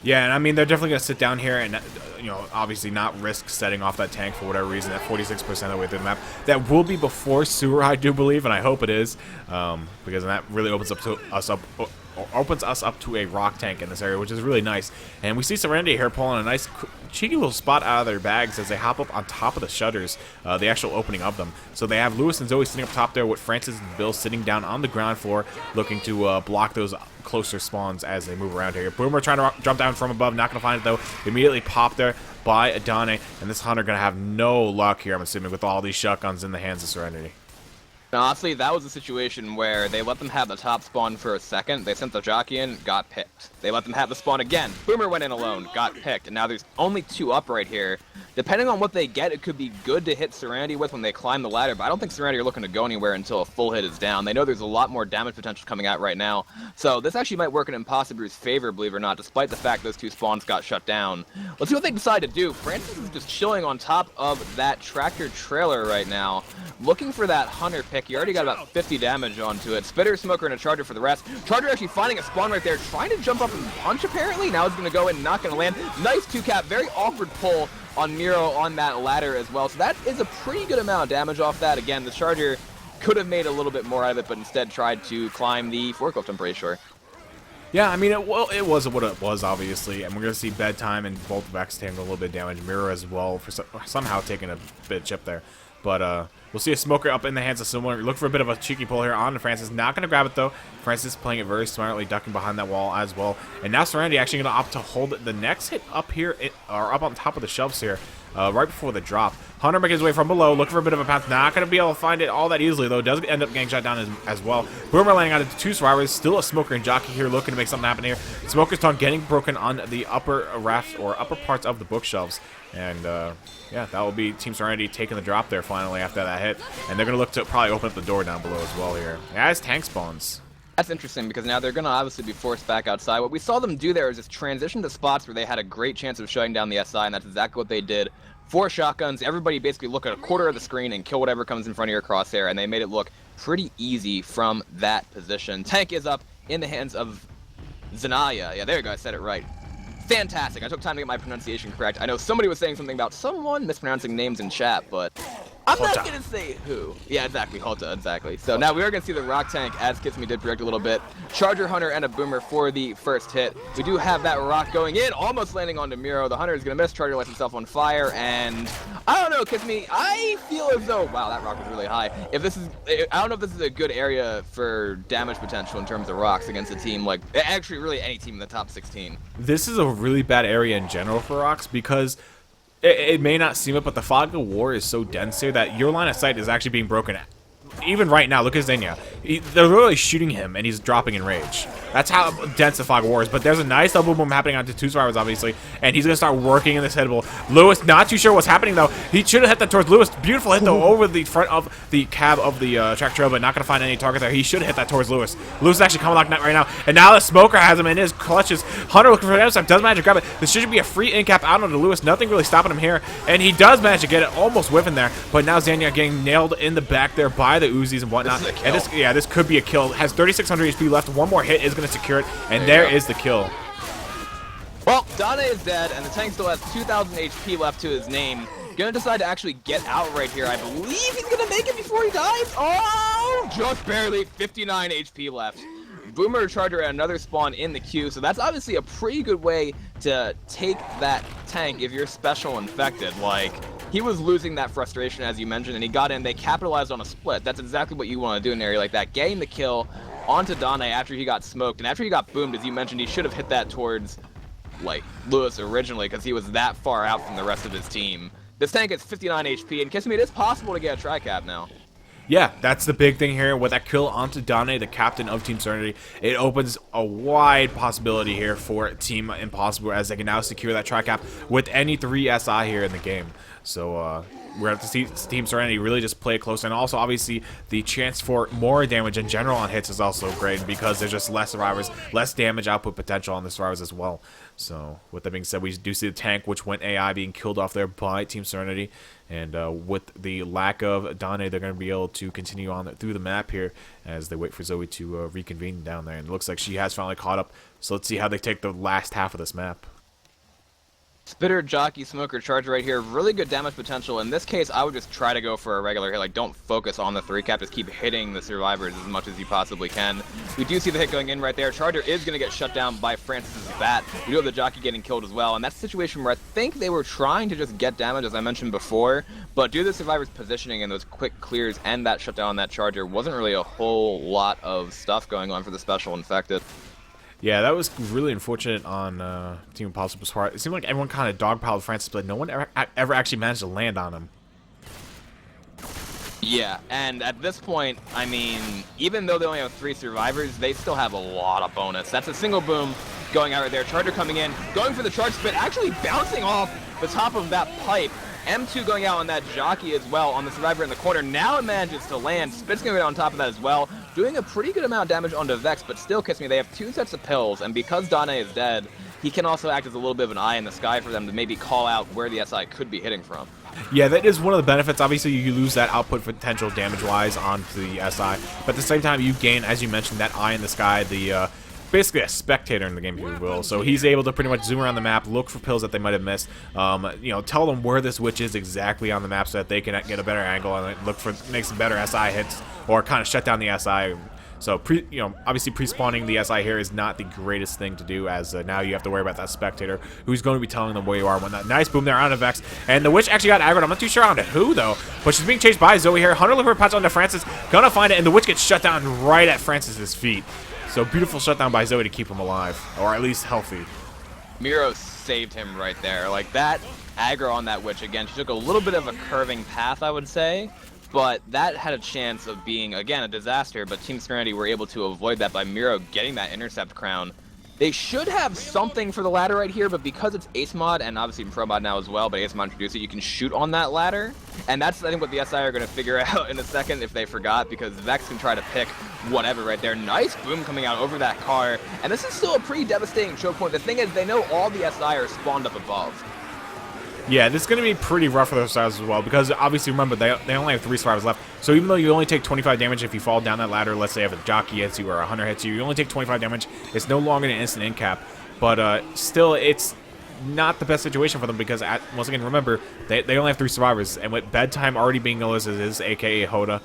Speaker 1: Yeah, and I mean, they're definitely going to sit down here and, you know, obviously not risk setting off that tank for whatever reason at 46% of the way through the map. That will be before Sewer, I do believe, and I hope it is, because that really opens us up to a rock tank in this area, which is really nice. And we see Serenity here pulling a nice cheeky little spot out of their bags as they hop up on top of the shutters, the actual opening of them. So they have Lewis and Zoe sitting up top there with Francis and Bill sitting down on the ground floor looking to block those closer spawns as they move around here. Boomer trying to jump down from above, not going to find it though. Immediately popped there by Adane, and this Hunter going to have no luck here, I'm assuming, with all these shotguns in the hands of Serenity.
Speaker 2: Now, honestly, that was a situation where they let them have the top spawn for a second. They sent the jockey in, got picked. They let them have the spawn again. Boomer went in alone, got picked. And now there's only 2 up right here. Depending on what they get, it could be good to hit Serenity with when they climb the ladder, but I don't think Serenity are looking to go anywhere until a full hit is down. They know there's a lot more damage potential coming out right now. So this actually might work in Impossibru's favor, believe it or not, despite the fact those 2 spawns got shut down. Let's see what they decide to do. Francis is just chilling on top of that tractor trailer right now, looking for that Hunter pick. He already got about 50 damage onto it. Spitter, Smoker, and a Charger for the rest. Charger actually finding a spawn right there, trying to jump up and punch apparently. Now he's going to go in, not going to land. Nice 2-cap, very awkward pull on Miro on that ladder as well. So that is a pretty good amount of damage off that. Again, the Charger could have made a little bit more out of it, but instead tried to climb the forklift, I'm pretty sure.
Speaker 1: Yeah, I mean, it was what it was, obviously, and we're going to see Bedtime and both backs taking a little bit of damage. Mirror as well, for somehow taking a bit of chip there. But we'll see a Smoker up in the hands of someone. Look for a bit of a cheeky pull here on Francis. Not going to grab it, though. Francis playing it very smartly, ducking behind that wall as well. And now Serenity actually going to opt to hold the next hit up here, or up on top of the shelves here, right before the drop. Hunter making his way from below, looking for a bit of a path. Not going to be able to find it all that easily, though. Does end up getting shot down as well. Boomer landing on 2 survivors. Still a Smoker and Jockey here looking to make something happen here. Smoker's tongue getting broken on the upper raft, or upper parts of the bookshelves. And, yeah, that will be Team Serenity taking the drop there finally after that hit. And they're going to look to probably open up the door down below as well here. As tank spawns.
Speaker 2: That's interesting because now they're going to obviously be forced back outside. What we saw them do there is just transition to spots where they had a great chance of shutting down the SI, and that's exactly what they did. 4 shotguns, everybody basically look at a quarter of the screen and kill whatever comes in front of your crosshair, and they made it look pretty easy from that position. Tank is up in the hands of Zanaya. Yeah, there you go, I said it right. Fantastic. I took time to get my pronunciation correct. I know somebody was saying something about someone mispronouncing names in chat, but I'm not going to say who. Yeah, exactly. Hota, exactly. So now we are going to see the Rock Tank, as Kiss Me did predict a little bit. Charger, Hunter, and a Boomer for the first hit. We do have that Rock going in, almost landing onto Miro. The Hunter is going to miss. Charger lights himself on fire, and I don't know, Kiss Me. I feel as though, wow, that Rock was really high. If this is, I don't know if this is a good area for damage potential in terms of rocks against a team like, actually really any team in the top 16.
Speaker 1: This is a really bad area in general for rocks because it may not seem it, but the fog of war is so dense here that your line of sight is actually being broken. Even right now, look at Xenia. They're literally shooting him, and he's dropping in rage. That's how dense the fog of war is. But there's a nice double boom happening onto 2 survivors, obviously, and he's going to start working in this hittable. Lewis, not too sure what's happening, though. He should have hit that towards Lewis. Beautiful hit, though, over the front of the cab of the track trail, but not going to find any target there. He should have hit that towards Lewis. Lewis is actually coming like that right now, and now the Smoker has him in his clutches. Hunter looking for the intercept, does manage to grab it. This should be a free in cap out onto Lewis. Nothing really stopping him here, and he does manage to get it, almost whiffing there, but now Xenia getting nailed in the back there by the Uzis and whatnot. And this could be a kill. Has 3,600 HP left. One more hit is going to secure it, and there is the kill.
Speaker 2: Well, Dane is dead, and the tank still has 2,000 HP left to his name. Gonna decide to actually get out right here. I believe he's gonna make it before he dies. Oh, just barely. 59 HP left. Boomer Charger at another spawn in the queue, so that's obviously a pretty good way to take that tank if you're special infected. Like, he was losing that frustration, as you mentioned, and he got in. They capitalized on a split. That's exactly what you want to do in an area like that. Getting the kill onto Dane after he got smoked, and after he got boomed, as you mentioned, he should have hit that towards, like, Lewis originally, because he was that far out from the rest of his team. This tank has 59 HP, and Kiss Me, it is possible to get a tri-cap now.
Speaker 1: Yeah, that's the big thing here. With that kill onto Dane, the captain of Team Serenity, it opens a wide possibility here for Team Impossibru as they can now secure that tri-cap with any 3 SI here in the game. So, we're going to see Team Serenity really just play it close. And also, obviously, the chance for more damage in general on hits is also great because there's just less survivors, less damage output potential on the survivors as well. So, with that being said, we do see the tank, which went AI, being killed off there by Team Serenity. And with the lack of Dane, they're going to be able to continue on through the map here as they wait for Zoe to reconvene down there. And it looks like she has finally caught up. So let's see how they take the last half of this map.
Speaker 2: Spitter, Jockey, Smoker, Charger right here. Really good damage potential. In this case, I would just try to go for a regular hit. Like, don't focus on the 3-cap. Just keep hitting the survivors as much as you possibly can. We do see the hit going in right there. Charger is going to get shut down by Francis's bat. We do have the Jockey getting killed as well. And that's a situation where I think they were trying to just get damage, as I mentioned before. But due to the survivors' positioning and those quick clears and that shutdown on that Charger, wasn't really a whole lot of stuff going on for the Special Infected.
Speaker 1: Yeah, that was really unfortunate on Team Impossibru's part. It seemed like everyone kind of dogpiled Francis, but no one ever actually managed to land on him.
Speaker 2: Yeah, and at this point, I mean, even though they only have 3 survivors, they still have a lot of bonus. That's a single boom going out right there. Charger coming in, going for the charge spin, actually bouncing off the top of that pipe. M2 going out on that Jockey as well on the survivor in the corner. Now it manages to land. Spit's going to go on top of that as well. Doing a pretty good amount of damage onto Vex, but still, kiss me, they have 2 sets of pills, and because Dane is dead, he can also act as a little bit of an eye in the sky for them to maybe call out where the SI could be hitting from.
Speaker 1: Yeah, that is one of the benefits. Obviously, you lose that output potential damage-wise onto the SI, but at the same time, you gain, as you mentioned, that eye in the sky, the basically a spectator in the game, if you will. So he's able to pretty much zoom around the map, look for pills that they might have missed, you know, tell them where this witch is exactly on the map so that they can get a better angle and look for make some better SI hits or kind of shut down the SI. So, you know, obviously pre-spawning the SI here is not the greatest thing to do, as now you have to worry about that spectator who's going to be telling them where you are when that nice boom there on a Vex. And the witch actually got aggroed. I'm not too sure on who, though, but she's being chased by Zoe here. Hunter looking for a patch onto Francis, gonna find it, and the witch gets shut down right at Francis's feet. So beautiful shutdown by Zoe to keep him alive, or at least healthy.
Speaker 2: Miro saved him right there. Like, that aggro on that witch, again, she took a little bit of a curving path, I would say, but that had a chance of being, again, a disaster, but Team Serenity were able to avoid that by Miro getting that intercept crown. They should have something for the ladder right here, but because it's Ace Mod, and obviously Pro Mod now as well, but Ace Mod introduced it, you can shoot on that ladder. And that's, I think, what the SI are going to figure out in a second if they forgot, because Vex can try to pick whatever right there. Nice boom coming out over that car. And this is still a pretty devastating choke point. The thing is, they know all the SI are spawned up above.
Speaker 1: Yeah, this is going to be pretty rough for those survivors as well, because obviously, remember, they only have 3 survivors left. So even though you only take 25 damage if you fall down that ladder, let's say if a Jockey hits you or a Hunter hits you, you only take 25 damage. It's no longer an instant in cap. But still, it's not the best situation for them because, once again, remember, they only have 3 survivors. And with bedtime already being listed as a.k.a. Hoda,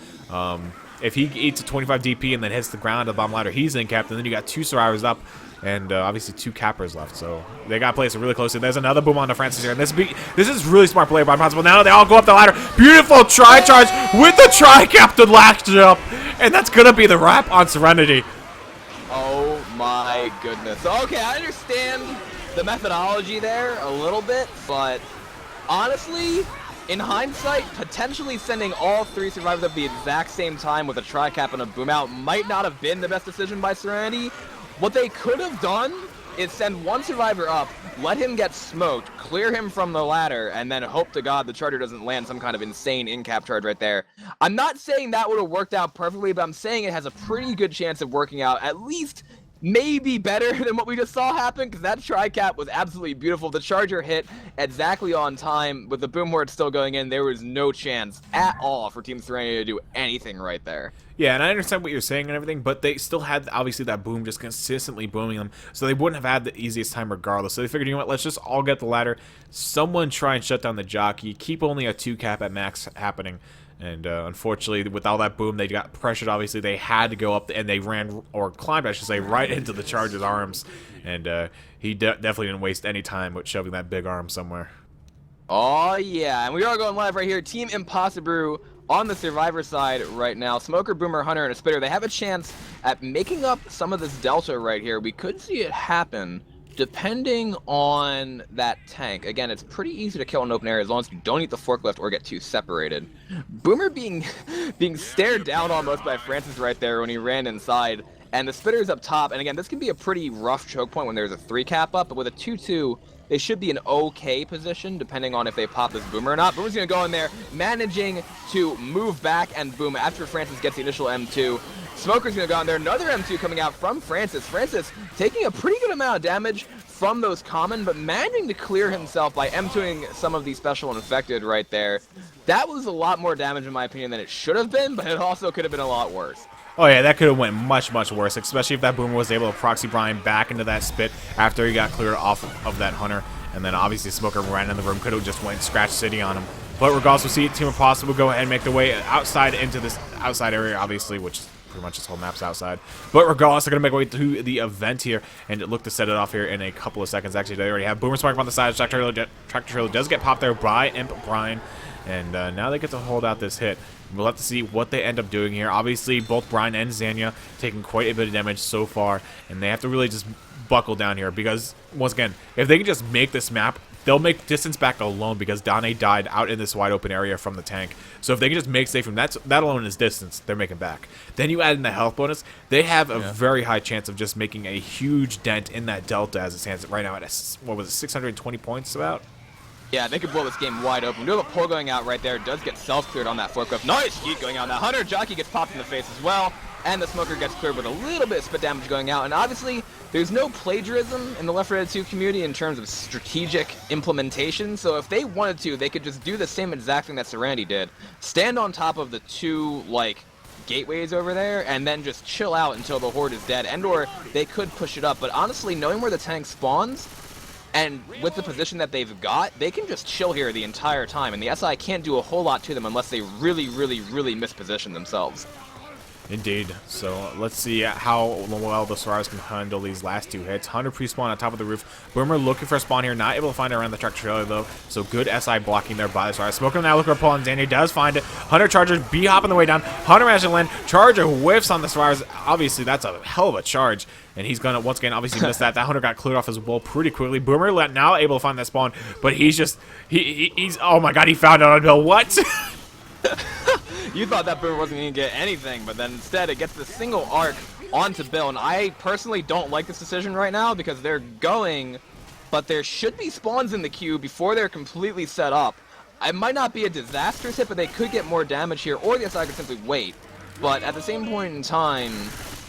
Speaker 1: if he eats a 25 DP and then hits the ground of the bomb ladder, he's in capped, and then you got 2 survivors up. And obviously 2 cappers left, so they got to play it really close. And there's another boom on to Francis here, and this is really smart play by Impossible. Now they all go up the ladder. Beautiful tri-charge with the tri-cap to last jump, and that's gonna be the wrap on Serenity.
Speaker 2: Oh my goodness. Okay, I understand the methodology there a little bit, but honestly, in hindsight, potentially sending all 3 survivors at the exact same time with a tri-cap and a boom out might not have been the best decision by Serenity. What they could have done is send 1 survivor up, let him get smoked, clear him from the ladder, and then hope to God the Charger doesn't land some kind of insane in-cap charge right there. I'm not saying that would have worked out perfectly, but I'm saying it has a pretty good chance of working out at least maybe better than what we just saw happen, because that tri-cap was absolutely beautiful. The Charger hit exactly on time. With the boom horde still going in, there was no chance at all for Team Serenity to do anything right there.
Speaker 1: Yeah, and I understand what you're saying and everything, but they still had, obviously, that boom just consistently booming them, so they wouldn't have had the easiest time regardless. So they figured, you know what, let's just all get the ladder, someone try and shut down the Jockey, keep only a 2 cap at max happening. And unfortunately, with all that boom, they got pressured. Obviously, they had to go up, and they ran, or climbed, I should say, right into the Charger's arms. And he definitely didn't waste any time with shoving that big arm somewhere.
Speaker 2: Oh, yeah, and we are going live right here. Team Impossibru on the Survivor side right now. Smoker, Boomer, Hunter, and a Spitter. They have a chance at making up some of this delta right here. We could see it happen depending on that tank. Again, it's pretty easy to kill in open area as long as you don't eat the forklift or get too separated. Boomer being stared down almost by Francis right there when he ran inside. And the Spitter's up top, and again, this can be a pretty rough choke point when there's a 3 cap up, but with a 2-2, they should be in okay position, depending on if they pop this Boomer or not. Boomer's gonna go in there, managing to move back, and boom, after Francis gets the initial M2, Smoker's gonna go in there, another M2 coming out from Francis. Francis taking a pretty good amount of damage from those common, but managing to clear himself by M2ing some of the special infected right there. That was a lot more damage in my opinion than it should have been, but it also could have been a lot worse.
Speaker 1: Oh yeah, that could have went much, much worse, especially if that Boomer was able to proxy Brian back into that spit after he got cleared off of that Hunter. And then obviously Smoker ran in the room, could have just went Scratch City on him. But regardless, we'll see Team Impossibru go ahead and make their way outside into this outside area, obviously, which pretty much this whole map's outside. But regardless, they're going to make their way to the event here and look to set it off here in a couple of seconds. Actually, they already have Boomer Spark on the side. Tractor Trailer does get popped there by Imp Brian. And now they get to hold out this hit. We'll have to see what they end up doing here. Obviously, both Brian and Zanya taking quite a bit of damage so far, and they have to really just buckle down here because, once again, if they can just make this map, they'll make distance back alone because Dane died out in this wide open area from the tank. So if they can just make safe from that alone is distance, they're making back. Then you add in the health bonus, they have a very high chance of just making a huge dent in that delta as it stands right now at, what was it, 620 points about?
Speaker 2: Yeah, they could blow this game wide open. We do have a pull going out right there. Does get self-cleared on that forklift. Nice heat going out. Now Hunter Jockey gets popped in the face as well. And the Smoker gets cleared with a little bit of spit damage going out. And obviously, there's no plagiarism in the L4D2 community in terms of strategic implementation. So if they wanted to, they could just do the same exact thing that Serenity did. Stand on top of the 2, like, gateways over there, and then just chill out until the Horde is dead. And or they could push it up. But honestly, knowing where the tank spawns, and with the position that they've got, they can just chill here the entire time, and the SI can't do a whole lot to them unless they really, really, really misposition themselves.
Speaker 1: Indeed. So let's see how well the Solaris can handle these last 2 hits. Hunter pre-spawn on top of the roof. Boomer looking for a spawn here, not able to find it around the tractor trailer though. So good SI blocking there by the Solaris. Smoker now looking for a pull on Zany, does find it. Hunter Charger B-hop on the way down. Hunter managed to land. Charger whiffs on the Solaris. Obviously that's a hell of a charge. And he's gonna once again obviously miss that. That Hunter got cleared off his wall pretty quickly. Boomer now able to find that spawn, but he's just he's oh my god, he found it on Bill. What?
Speaker 2: You thought that Boomer wasn't going to get anything, but then instead it gets the single arc onto Bill, and I personally don't like this decision right now because they're going, but there should be spawns in the queue before they're completely set up. It might not be a disastrous hit, but they could get more damage here, or the SI could simply wait. But at the same point in time,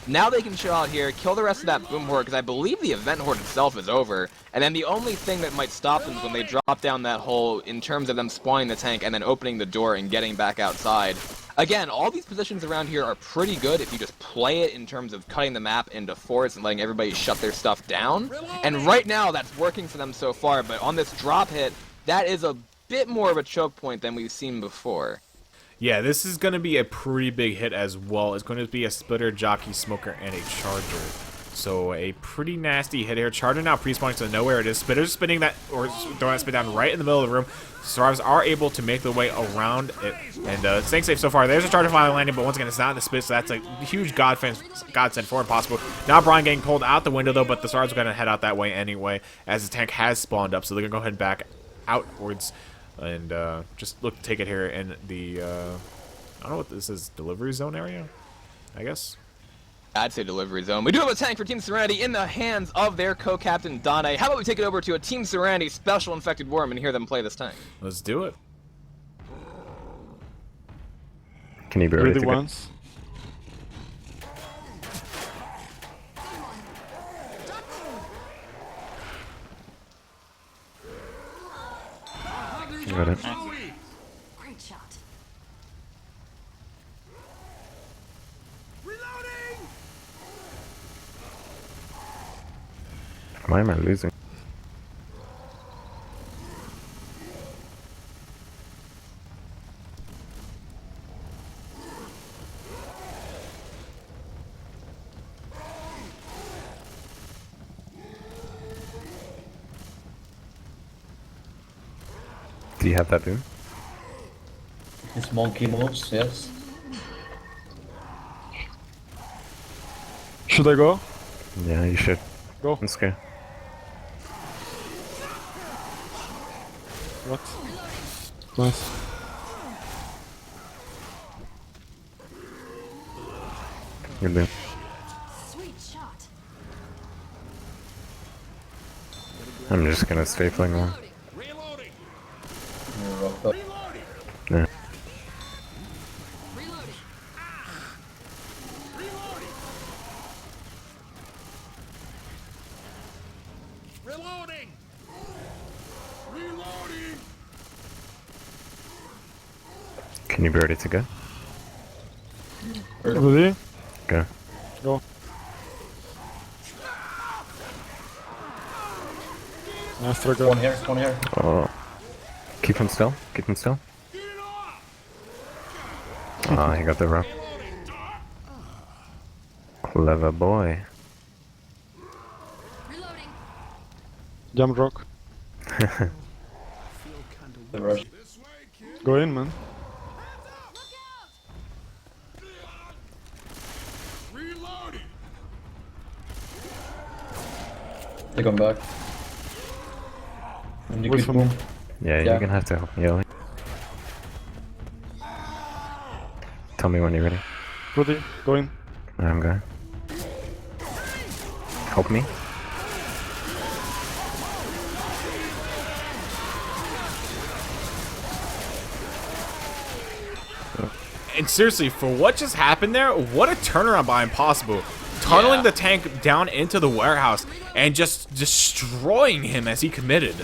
Speaker 2: now they can chill out here, kill the rest of that Boom Horde, because I believe the event Horde itself is over. And then the only thing that might stop them is when they drop down that hole in terms of them spawning the tank and then opening the door and getting back outside. Again, all these positions around here are pretty good if you just play it in terms of cutting the map into forts and letting everybody shut their stuff down. And right now, that's working for them so far, but on this drop hit, that is a bit more of a choke point than we've seen before.
Speaker 1: Yeah, this is going to be a pretty big hit as well. It's going to be a Splitter, Jockey, Smoker, and a Charger. So a pretty nasty hit here. Charger now pre-spawning, so know where it is. Splitter's spinning that, or throwing that spin down right in the middle of the room. Survivors are able to make their way around it, and staying safe so far. There's a Charger finally landing, but once again, it's not in the spit, so that's a huge godsend for Impossibru. Now Brian getting pulled out the window, though, but the Survivors are going to head out that way anyway, as the tank has spawned up, so they're going to go ahead and back outwards. And just look to take it here in the, I don't know what this is, delivery zone area, I guess?
Speaker 2: I'd say delivery zone. We do have a tank for Team Serenity in the hands of their co-captain, Dane. How about we take it over to a Team Serenity special infected worm and hear them play this tank?
Speaker 1: Let's do it.
Speaker 3: Can you be ready to go?
Speaker 5: Once.
Speaker 3: Got it.
Speaker 6: Great shot.
Speaker 3: Why am I losing? Do you have that doom?
Speaker 4: It's monkey moves, yes.
Speaker 5: Should I go?
Speaker 3: Yeah, you should.
Speaker 5: Go.
Speaker 3: Let's go.
Speaker 5: What? Nice.
Speaker 3: Good doom. I'm just gonna stay playing along. Yeah. Can you be ready to go?
Speaker 5: Ready?
Speaker 3: Go.
Speaker 5: Go. Nice trigger.
Speaker 4: One here, one here.
Speaker 3: Oh. Keep him still. Keep him still. Ah, he got the rope. Clever boy.
Speaker 6: Reloading.
Speaker 5: Jump rock.
Speaker 4: The rush.
Speaker 5: Go in, man.
Speaker 4: They come back. And you
Speaker 5: Wait
Speaker 4: keep
Speaker 5: for
Speaker 4: boom.
Speaker 3: Yeah,
Speaker 4: Yeah.
Speaker 3: you're gonna have to help me, Ellie. Tell me when you're ready.
Speaker 5: Ready? Go in.
Speaker 3: I'm going. Help me.
Speaker 1: And seriously, for what just happened there, what a turnaround by Impossibru. Tunneling the tank down into the warehouse and just destroying him as he committed.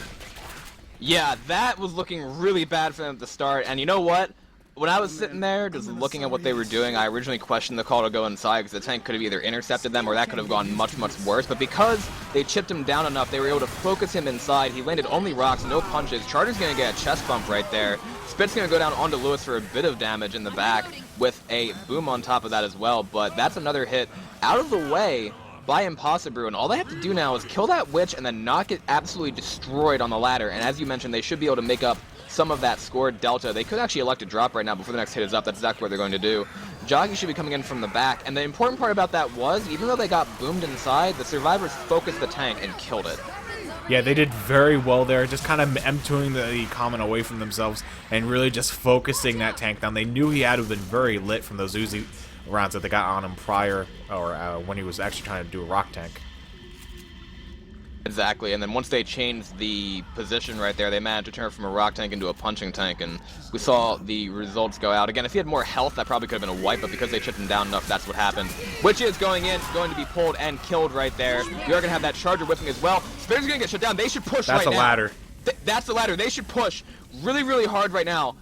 Speaker 2: Yeah, that was looking really bad for them at the start, and you know what? When I was sitting there just looking at what they were doing, I originally questioned the call to go inside because the tank could have either intercepted them or that could have gone much, much worse. But because they chipped him down enough, they were able to focus him inside. He landed only rocks, no punches. Charter's going to get a chest bump right there. Spit's going to go down onto Lewis for a bit of damage in the back with a boom on top of that as well. But that's another hit out of the way by Impossibru, and all they have to do now is kill that witch and then not get absolutely destroyed on the ladder. And as you mentioned, they should be able to make up some of that scored delta. They could actually elect to drop right now before the next hit is up. That's exactly what they're going to do. Jockey should be coming in from the back, and the important part about that was, even though they got boomed inside, the survivors focused the tank and killed it.
Speaker 1: Yeah, they did very well there, just kind of emptying the common away from themselves and really just focusing that tank down. They knew he had to have been very lit from those Uzi rounds that they got on him prior, or when he was actually trying to do a rock tank.
Speaker 2: Exactly, and then once they changed the position right there, they managed to turn from a rock tank into a punching tank, and we saw the results go out. Again, if he had more health, that probably could have been a wipe, but because they chipped him down enough, that's what happened. Which is going in, going to be pulled and killed right there. You're going to have that charger whipping as well. Spitter's going to get shut down. They should push right now.
Speaker 1: That's a ladder.
Speaker 2: That's the ladder. They should push really, really hard right now.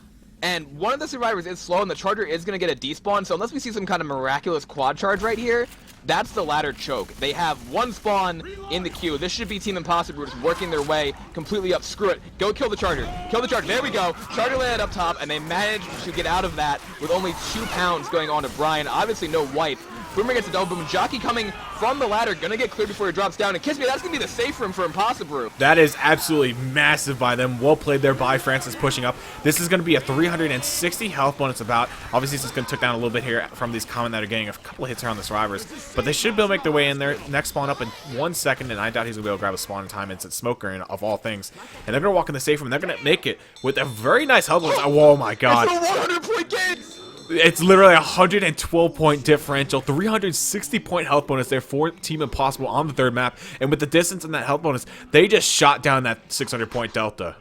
Speaker 2: And one of the survivors is slow, and the charger is going to get a despawn, so unless we see some kind of miraculous quad charge right here, that's the ladder choke. They have one spawn in the queue. This should be Team Impossibru just working their way completely up. Screw it. Go kill the charger. Kill the charger. There we go. Charger landed up top, and they managed to get out of that with only 2 pounds going on to Brian. Obviously no wipe. Boomer gets a double boom. Jockey coming from the ladder, gonna get cleared before he drops down. And Kiss Me, that's gonna be the safe room for Impossibru.
Speaker 1: That is absolutely massive by them. Well played there by Francis pushing up. This is going to be a 360 health bonus about. Obviously, this is going to took down a little bit here from these common that are getting a couple of hits here on the survivors. But they should be able to make their way in there. Next spawn up in 1 second, and I doubt he's going to be able to grab a spawn in time. It's at Smoker, of all things. And they're going to walk in the safe room, and they're going to make it with a very nice health bonus. Oh my god.
Speaker 2: It's a 100-point game!
Speaker 1: It's literally a 112-point differential, 360-point health bonus there for Team Impossibru on the third map. And with the distance and that health bonus, they just shot down that 600-point delta.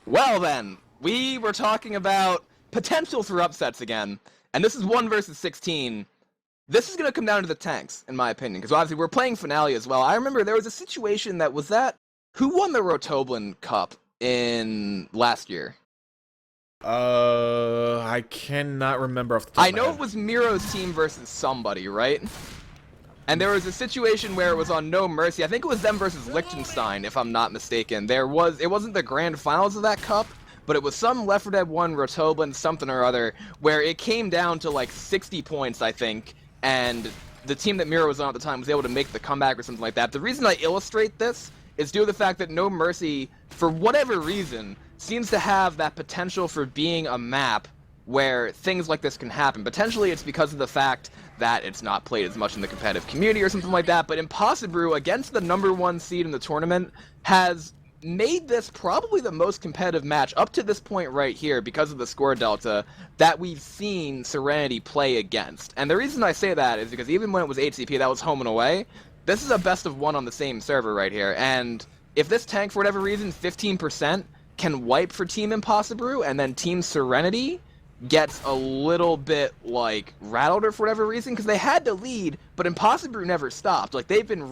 Speaker 2: Well then, we were talking about potential for upsets again, and this is 1 versus 16. This is going to come down to the tanks, in my opinion, because obviously we're playing Finale as well. I remember there was a situation that was that... Who won the Rotoblin Cup in last year?
Speaker 1: I cannot remember off the top
Speaker 2: I
Speaker 1: of my
Speaker 2: know
Speaker 1: head.
Speaker 2: it was Miro's team versus somebody, right? And there was a situation where it was on No Mercy. I think it was them versus Liechtenstein, if I'm not mistaken. It wasn't the grand finals of that cup, but it was some Left 4 Dead 1 Rotoblin something or other, where it came down to like 60 points, I think, and the team that Miro was on at the time was able to make the comeback or something like that. The reason I illustrate this is due to the fact that No Mercy, for whatever reason, seems to have that potential for being a map where things like this can happen. Potentially it's because of the fact that it's not played as much in the competitive community or something like that, but Impossibru, against the #1 seed in the tournament, has made this probably the most competitive match up to this point right here because of the score delta that we've seen Serenity play against. And the reason I say that is because even when it was HCP, that was home and away, this is a best of 1 on the same server right here, and if this tank, for whatever reason, 15% can wipe for Team Impossibru, and then Team Serenity gets a little bit, like, rattled or for whatever reason, because they had to lead, but Impossibru never stopped. Like, they've been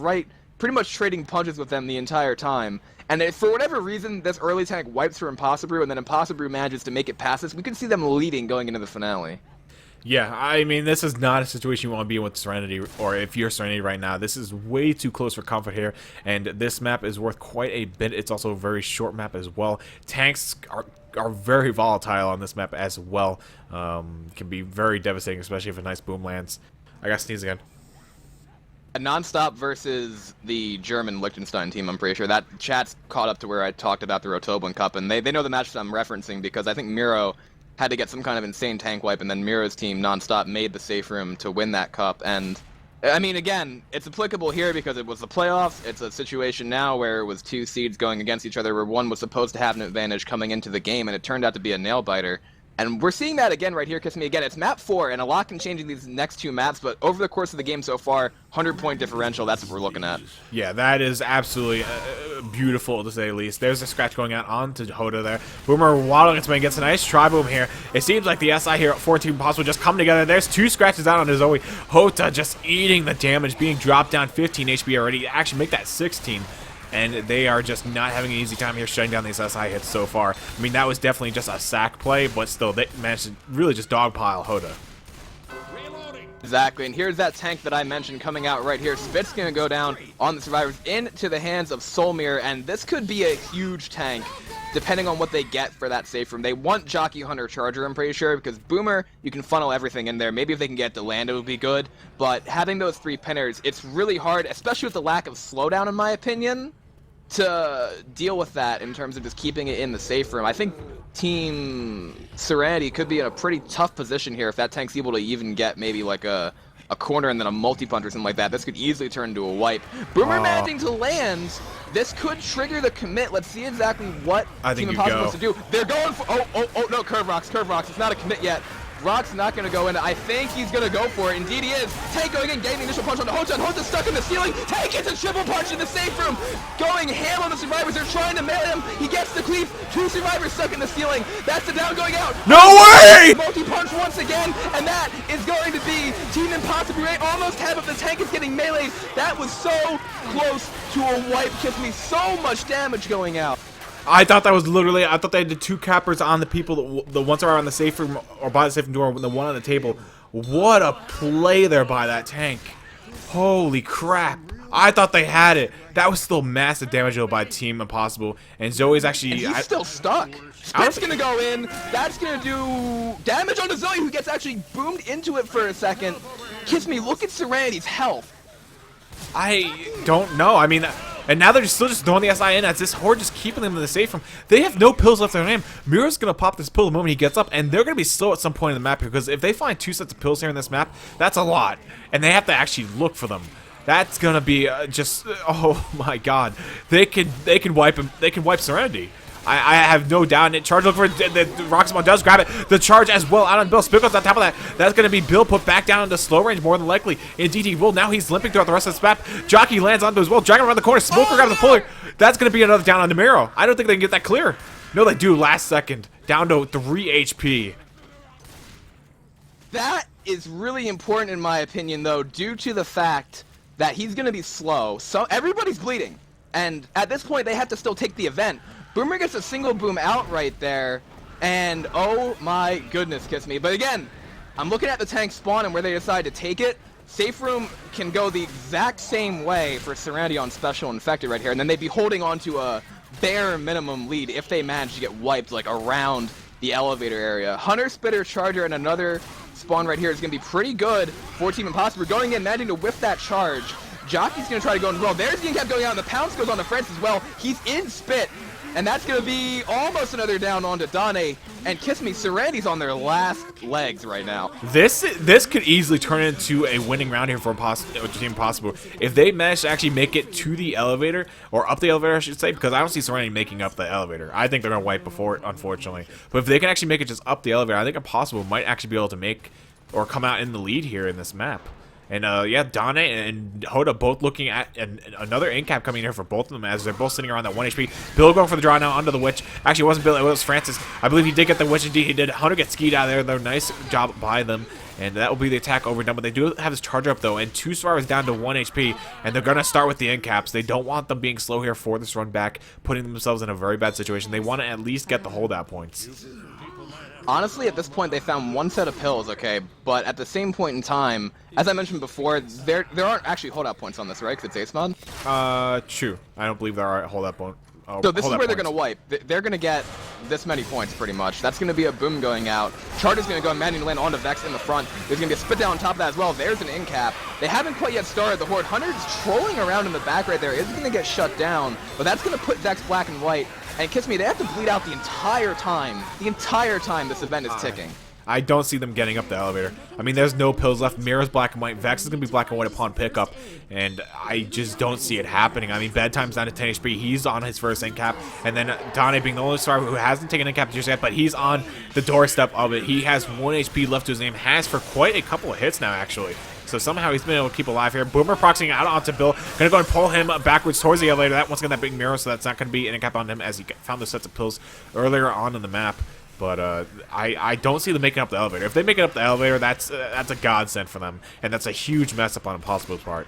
Speaker 2: pretty much trading punches with them the entire time. And if for whatever reason this early tank wipes for Impossibru, and then Impossibru manages to make it past this, we could see them leading going into the finale.
Speaker 1: Yeah, I mean, this is not a situation you want to be in with Serenity, or if you're Serenity right now. This is way too close for comfort here, and this map is worth quite a bit. It's also a very short map as well. Tanks are very volatile on this map as well. Can be very devastating, especially if a nice boom lands. I got sneeze again.
Speaker 2: Nonstop versus the German Liechtenstein team, I'm pretty sure. That chat's caught up to where I talked about the Rotoblin Cup, and they know the match that I'm referencing because I think Miro had to get some kind of insane tank wipe, and then Miro's team, Nonstop, made the safe room to win that cup. And, I mean, again, it's applicable here because it was the playoffs. It's a situation now where it was 2 seeds going against each other, where one was supposed to have an advantage coming into the game, and it turned out to be a nail-biter. And we're seeing that again right here, Kiss Me. Again, it's map 4, and a lot can change in these next 2 maps, but over the course of the game so far, 100-point differential, that's what we're looking at.
Speaker 1: Yeah, that is absolutely beautiful, to say the least. There's a scratch going out onto Hoda there. Boomer waddling its way, gets a nice try-boom here. It seems like the SI here at 14 Impossible just come together. There's 2 scratches out on his Zoe. Hota just eating the damage, being dropped down 15 HP already. Actually make that 16. And they are just not having an easy time here shutting down these SI hits so far. I mean, that was definitely just a sack play, but still, they managed to really just dogpile Hoda.
Speaker 2: Exactly, and here's that tank that I mentioned coming out right here. Spit's going to go down on the survivors into the hands of Solmir, and this could be a huge tank, depending on what they get for that safe room. They want Jockey Hunter Charger, I'm pretty sure, because Boomer, you can funnel everything in there. Maybe if they can get to land, it would be good, but having those 3 pinners, it's really hard, especially with the lack of slowdown, in my opinion, to deal with that in terms of just keeping it in the safe room. I think Team Serenity could be in a pretty tough position here if that tank's able to even get maybe like a corner and then a multi-punch or something like that. This could easily turn into a wipe. Boomer managing to land. This could trigger the commit. Let's see exactly what Team Impossible wants to do. They're going for... Oh, no, Curve Rocks. It's not a commit yet. Rock's not going to go in. I think he's going to go for it. Indeed he is. Tank going in, getting the initial punch on the Hoja. Hoja's stuck in the ceiling. Tank gets a triple punch in the safe room. Going ham on the survivors. They're trying to melee him. He gets the cleave. 2 survivors stuck in the ceiling. That's the down going out.
Speaker 1: No way!
Speaker 2: Multi-punch once again. And that is going to be Team Impossible. They almost have it. The tank is getting meleeed. That was so close to a wipe. Kiss me. So much damage going out.
Speaker 1: I thought that was literally, I thought they had the 2 cappers on the people, the ones that are on the safe room, or by the safe room door, the one on the table. What a play there by that tank. Holy crap. I thought they had it. That was still massive damage though by Team Impossible. And Zoe's actually...
Speaker 2: And he's still stuck. Spit's gonna go in. That's gonna do damage on the Zoe, who gets actually boomed into it for a second. Kiss me, look at Serenity's health.
Speaker 1: I don't know. I mean... And now they're still just throwing the SI in as this horde just keeping them in the safe room. They have no pills left in their name. Miro's going to pop this pill the moment he gets up, and they're going to be slow at some point in the map here, because if they find 2 sets of pills here in this map, that's a lot. And they have to actually look for them. That's going to be just... Oh my god. They can wipe him. They can wipe Serenity. I have no doubt in it. Charge, look for the Roxamon does grab it. The charge as well out on Bill. Spickles on top of that. That's going to be Bill put back down into slow range more than likely. Indeed he will. Now he's limping throughout the rest of this map. Jockey lands onto as well. Dragging around the corner. Smoker grabs the puller. That's going to be another down on Demiro. I don't think they can get that clear. No, they do. Last second. Down to 3 HP.
Speaker 2: That is really important in my opinion, though, due to the fact that he's going to be slow. So everybody's bleeding. And at this point, they have to still take the event. Boomer gets a single boom out right there, and oh my goodness, Kiss Me. But again, I'm looking at the tank spawn and where they decide to take it. Safe room can go the exact same way for Serenity on Special Infected right here, and then they'd be holding on to a bare minimum lead if they manage to get wiped like around the elevator area. Hunter, Spitter, Charger, and another spawn right here is going to be pretty good for Team Impossible. Going in, managing to whiff that charge. Jockey's going to try to go in as well. There's the incap going out, and the pounce goes on to French as well. He's in Spit. And that's going to be almost another down onto Dane. And Kiss Me, Serenity's on their last legs right now.
Speaker 1: This could easily turn into a winning round here for Team Impossible. If they manage to actually make it to the elevator, or up the elevator I should say, because I don't see Serenity making up the elevator. I think they're going to wipe before it, unfortunately. But if they can actually make it just up the elevator, I think Impossible might actually be able to make, or come out in the lead here in this map. And yeah, Dane and Hoda both looking at another in-cap coming here for both of them as they're both sitting around that 1 HP. Bill going for the draw now onto the Witch. Actually, it wasn't Bill, it was Francis. I believe he did get the Witch, indeed he did. Hunter gets skied out of there, though. Nice job by them. And that will be the attack overdone, but they do have this charger up, though, and 2 survivors down to 1 HP, and they're going to start with the end caps. They don't want them being slow here for this run back, putting themselves in a very bad situation. They want to at least get the holdout points.
Speaker 2: Honestly, at this point, they found 1 set of pills, okay? But at the same point in time, as I mentioned before, there aren't actually holdout points on this, right? Because it's ace mod?
Speaker 1: True. I don't believe there are holdout points.
Speaker 2: So this is where they're going to wipe. They're going to get this many points, pretty much. That's going to be a boom going out. Charter's going to go and manually land onto Vex in the front. There's going to be a spit down on top of that as well. There's an in-cap. They haven't quite yet started the Horde. Hunter's trolling around in the back right there. Is going to get shut down, but that's going to put Vex black and white. And Kiss Me, they have to bleed out the entire time this event is ticking.
Speaker 1: I don't see them getting up the elevator. I mean, there's no pills left. Mira's black and white. Vex is going to be black and white upon pickup, and I just don't see it happening. I mean, Bedtime's down to 10 HP. He's on his first end cap, and then Dane being the only survivor who hasn't taken end cap just yet, but he's on the doorstep of it. He has 1 HP left to his name, has for quite a couple of hits now, actually. So somehow he's been able to keep alive here. Boomer proxying out onto Bill. Gonna go and pull him backwards towards the elevator. That one's got that big mirror, so that's not gonna be an end cap on him as he found those sets of pills earlier on in the map. But I don't see them making up the elevator. If they make it up the elevator, that's a godsend for them, and that's a huge mess up on Impossibru's part.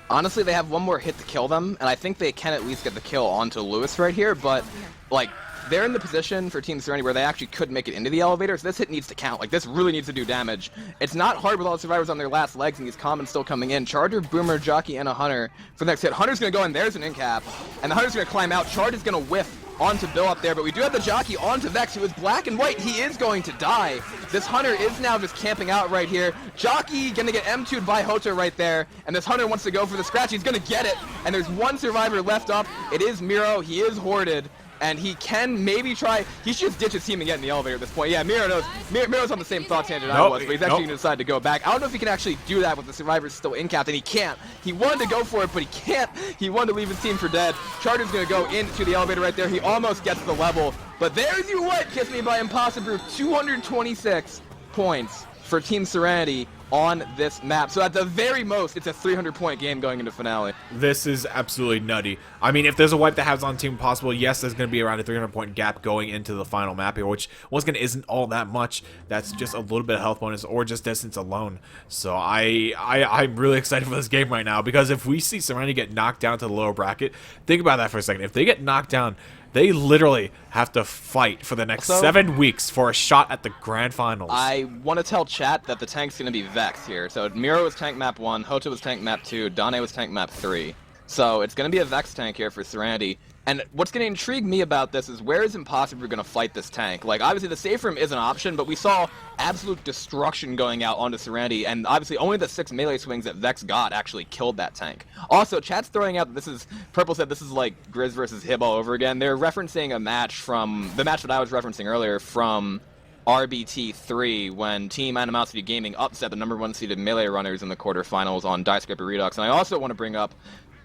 Speaker 2: Honestly, they have 1 more hit to kill them, and I think they can at least get the kill onto Lewis right here, but, like, they're in the position for Team Serenity where they actually could make it into the elevator, so this hit needs to count. Like, this really needs to do damage. It's not hard with all the survivors on their last legs, and these commons still coming in. Charger, Boomer, Jockey, and a Hunter for the next hit. Hunter's going to go in, there's an in-cap, and the Hunter's going to climb out. Charger's going to whiff onto Bill up there, but we do have the Jockey onto Vex, who is black and white. He is going to die. This Hunter is now just camping out right here. Jockey gonna get M2'd by Hota right there, and this Hunter wants to go for the scratch. He's gonna get it, and there's 1 survivor left up. It is Miro. He is hoarded, and he can maybe try. He should just ditch his team and get in the elevator at this point. Yeah, Miro knows. Miro's on the same thought tangent I was, but he's actually gonna decide to go back. I don't know if he can actually do that with the survivors still in cap, and he can't. He wanted to go for it, but he can't. He wanted to leave his team for dead. Charter's gonna go into the elevator right there. He almost gets the level, but there's your what, Kiss Me by Impossibru. 226 points for Team Serenity on this map. So at the very most, it's a 300-point game going into finale.
Speaker 1: This is absolutely nutty. I mean, if there's a wipe that has on Team Impossible, yes, there's going to be around a 300-point gap going into the final map here, which once again isn't all that much. That's just a little bit of health bonus or just distance alone. So I'm really excited for this game right now, because if we see Serenity get knocked down to the lower bracket, think about that for a second. If they get knocked down, they literally have to fight for the next 7 weeks for a shot at the grand finals.
Speaker 2: I want to tell chat that the tank's going to be Vex here. So Miro was tank map 1, Hota was tank map 2, Dane was tank map 3. So it's going to be a Vex tank here for Serenity. And what's going to intrigue me about this is, where is Impossibru going to fight this tank? Like, obviously the safe room is an option, but we saw absolute destruction going out onto Serenity, and obviously only the 6 melee swings that Vex got actually killed that tank. Also, chat's throwing out that this is, Purple said this is like Grizz versus Hib all over again. They're referencing a match from, the match that I was referencing earlier from RBT3, when Team Animosity Gaming upset the #1 seeded melee runners in the quarterfinals on Die Scraper Redux. And I also want to bring up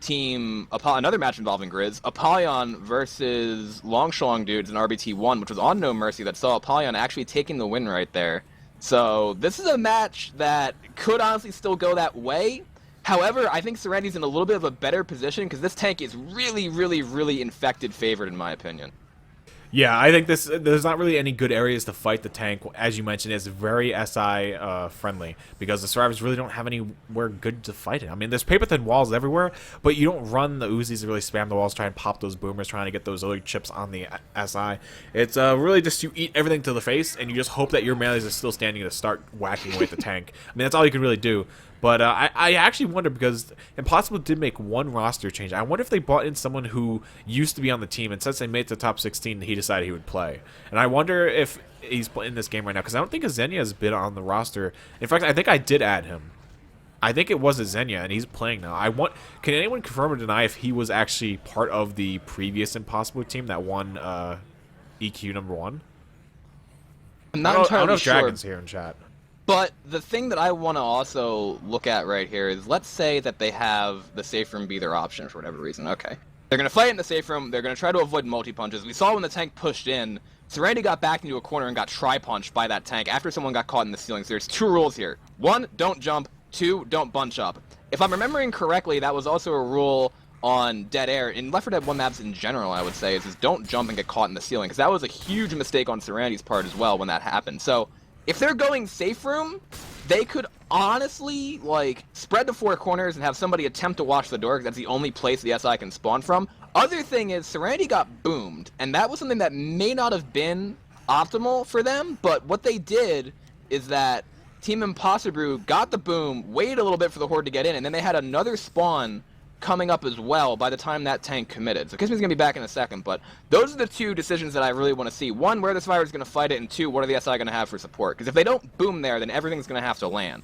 Speaker 2: another match involving Grizz, Apollyon versus Longshlong dudes in RBT1, which was on No Mercy, that saw Apollyon actually taking the win right there. So this is a match that could honestly still go that way. However, I think Serenity's in a little bit of a better position, because this tank is really, really, really infected favored in my opinion.
Speaker 1: Yeah, I think there's not really any good areas to fight the tank. As you mentioned, it's very SI friendly, because the survivors really don't have anywhere good to fight it. I mean, there's paper thin walls everywhere, but you don't run the Uzis to really spam the walls, try and pop those boomers, trying to get those other chips on the SI. It's really just you eat everything to the face, and you just hope that your melees are still standing to start whacking away at the tank. I mean, that's all you can really do. But I actually wonder, because Impossible did make 1 roster change. I wonder if they brought in someone who used to be on the team, and since they made it to the top 16, he decided he would play. And I wonder if he's in this game right now, because I don't think Azenia has been on the roster. In fact, I think I did add him. I think it was Azenia, and he's playing now. Can anyone confirm or deny if he was actually part of the previous Impossible team that won EQ #1?
Speaker 2: I'm not
Speaker 1: I don't
Speaker 2: entirely
Speaker 1: know if
Speaker 2: sure.
Speaker 1: Dragon's here in chat.
Speaker 2: But the thing that I want to also look at right here is, let's say that they have the safe room be their option for whatever reason. Okay. They're going to fight in the safe room. They're going to try to avoid multi-punches. We saw when the tank pushed in, Serenity got backed into a corner and got tri-punched by that tank after someone got caught in the ceiling. So there's 2 rules here. 1, don't jump. 2, don't bunch up. If I'm remembering correctly, that was also a rule on Dead Air. In Left 4 Dead 1 maps in general, I would say, is don't jump and get caught in the ceiling, because that was a huge mistake on Serenity's part as well when that happened. So if they're going safe room, they could honestly, like, spread the 4 corners and have somebody attempt to watch the door, because that's the only place the SI can spawn from. Other thing is, Serenity got boomed, and that was something that may not have been optimal for them, but what they did is that Team Impossibru got the boom, waited a little bit for the Horde to get in, and then they had another spawn coming up as well by the time that tank committed. So Kisme's going to be back in a second, but those are the 2 decisions that I really want to see. 1, where the Survivor is going to fight it, and 2, what are the SI going to have for support? Because if they don't boom there, then everything's going to have to land.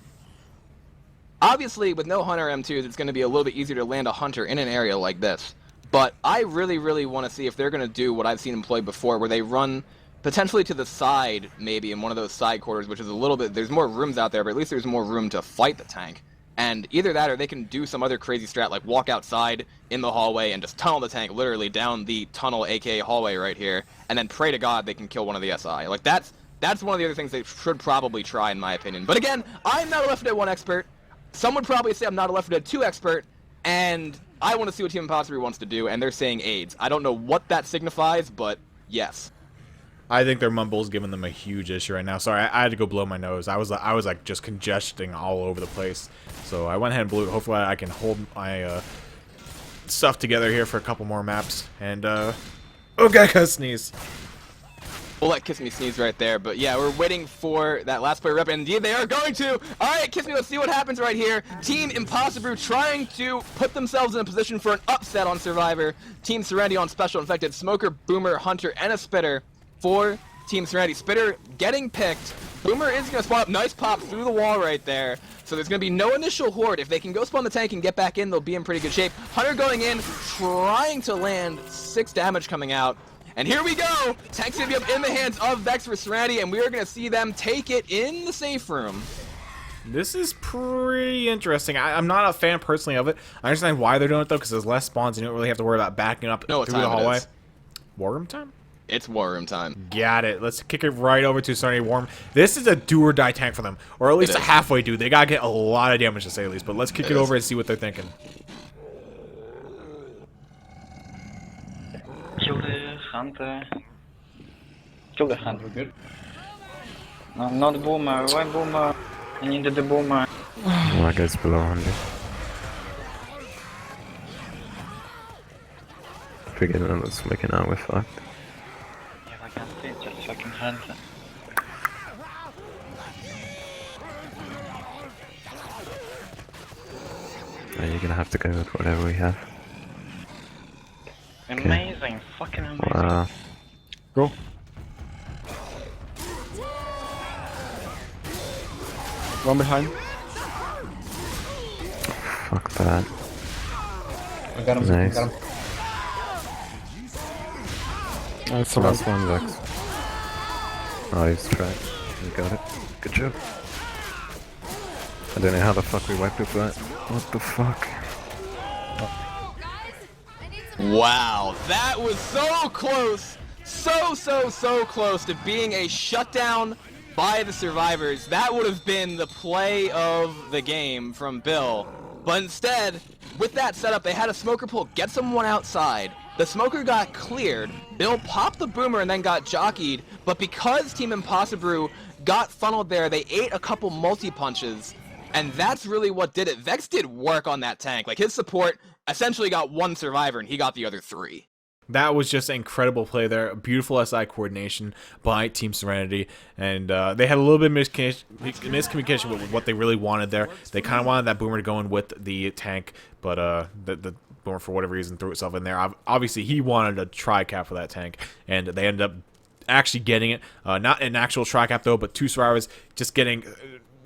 Speaker 2: Obviously, with no Hunter M2s, it's going to be a little bit easier to land a Hunter in an area like this. But I really, really want to see if they're going to do what I've seen employed before, where they run potentially to the side, maybe, in one of those side quarters, which is a little bit... There's more rooms out there, but at least there's more room to fight the tank. And either that or they can do some other crazy strat, like walk outside in the hallway and just tunnel the tank literally down the tunnel, aka hallway right here, and then pray to God they can kill one of the SI. Like, that's one of the other things they should probably try, in my opinion. But again, I'm not a Left 4 Dead 1 expert. Some would probably say I'm not a Left 4 Dead 2 expert, and I want to see what Team Impossibru wants to do, and they're saying AIDS. I don't know what that signifies, but yes.
Speaker 1: I think their mumble's giving them a huge issue right now. Sorry, I had to go blow my nose. I was like just congesting all over the place. So I went ahead and blew it. Hopefully I can hold my stuff together here for a couple more maps. And okay, cuz sneeze.
Speaker 2: We'll let Kiss Me sneeze right there, but yeah, we're waiting for that last player rep, and indeed they are going to! Alright, Kiss Me, let's see what happens right here. Team Impossibru trying to put themselves in a position for an upset on Survivor. Team Serenity on Special Infected, Smoker, Boomer, Hunter, and a Spitter for Team Serenity. Spitter getting picked. Boomer is going to spawn up. Nice pop through the wall right there. So there's going to be no initial horde. If they can go spawn the tank and get back in, they'll be in pretty good shape. Hunter going in, trying to land 6 damage coming out. And here we go! Tank's going to be up in the hands of Vex for Serenity, and we are going to see them take it in the safe room.
Speaker 1: This is pretty interesting. I'm not a fan personally of it. I understand why they're doing it though, because there's less spawns and you don't really have to worry about backing up through the hallway. War room time?
Speaker 2: It's war room time.
Speaker 1: Got it. Let's kick it right over to Serenity Warm. This is a do or die tank for them, or at least a halfway do. They gotta get a lot of damage to say the least, but let's kick it over and see what they're thinking.
Speaker 7: Kill the hunter. Kill the hunter.
Speaker 4: Good.
Speaker 7: No, not boomer. Why boomer? I needed the boomer.
Speaker 3: Oh, that guy's below 100. Forget it, let's make it out, we're fucked.
Speaker 7: Yeah, I can't see, just fucking hunter.
Speaker 3: Oh, you're gonna have to go with whatever we have.
Speaker 7: Amazing, fucking amazing.
Speaker 3: Wow.
Speaker 5: Go. One behind.
Speaker 3: Fuck that.
Speaker 4: I got him.
Speaker 3: Nice.
Speaker 4: I got him.
Speaker 5: Nice,
Speaker 3: Last one, Vex. Oh, he's trapped. We got it. Good job. I don't know how the fuck we wiped up that. What the fuck?
Speaker 2: Wow, that was so close, so close to being a shutdown by the survivors. That would have been the play of the game from Bill. But instead, with that setup, they had a smoker pull, get someone outside. The smoker got cleared, Bill popped the boomer and then got jockeyed, but because Team Impossibru got funneled there, they ate a couple multi-punches, and that's really what did it. Vex did work on that tank. Like, his support essentially got 1 survivor, and he got the other 3.
Speaker 1: That was just an incredible play there. Beautiful SI coordination by Team Serenity. And they had a little bit of miscommunication with what they really wanted there. They kind of wanted that boomer to go in with the tank, but the boomer, for whatever reason, threw itself in there. Obviously, he wanted a tri-cap for that tank, and they ended up actually getting it. Not an actual tri-cap, though, but 2 survivors just getting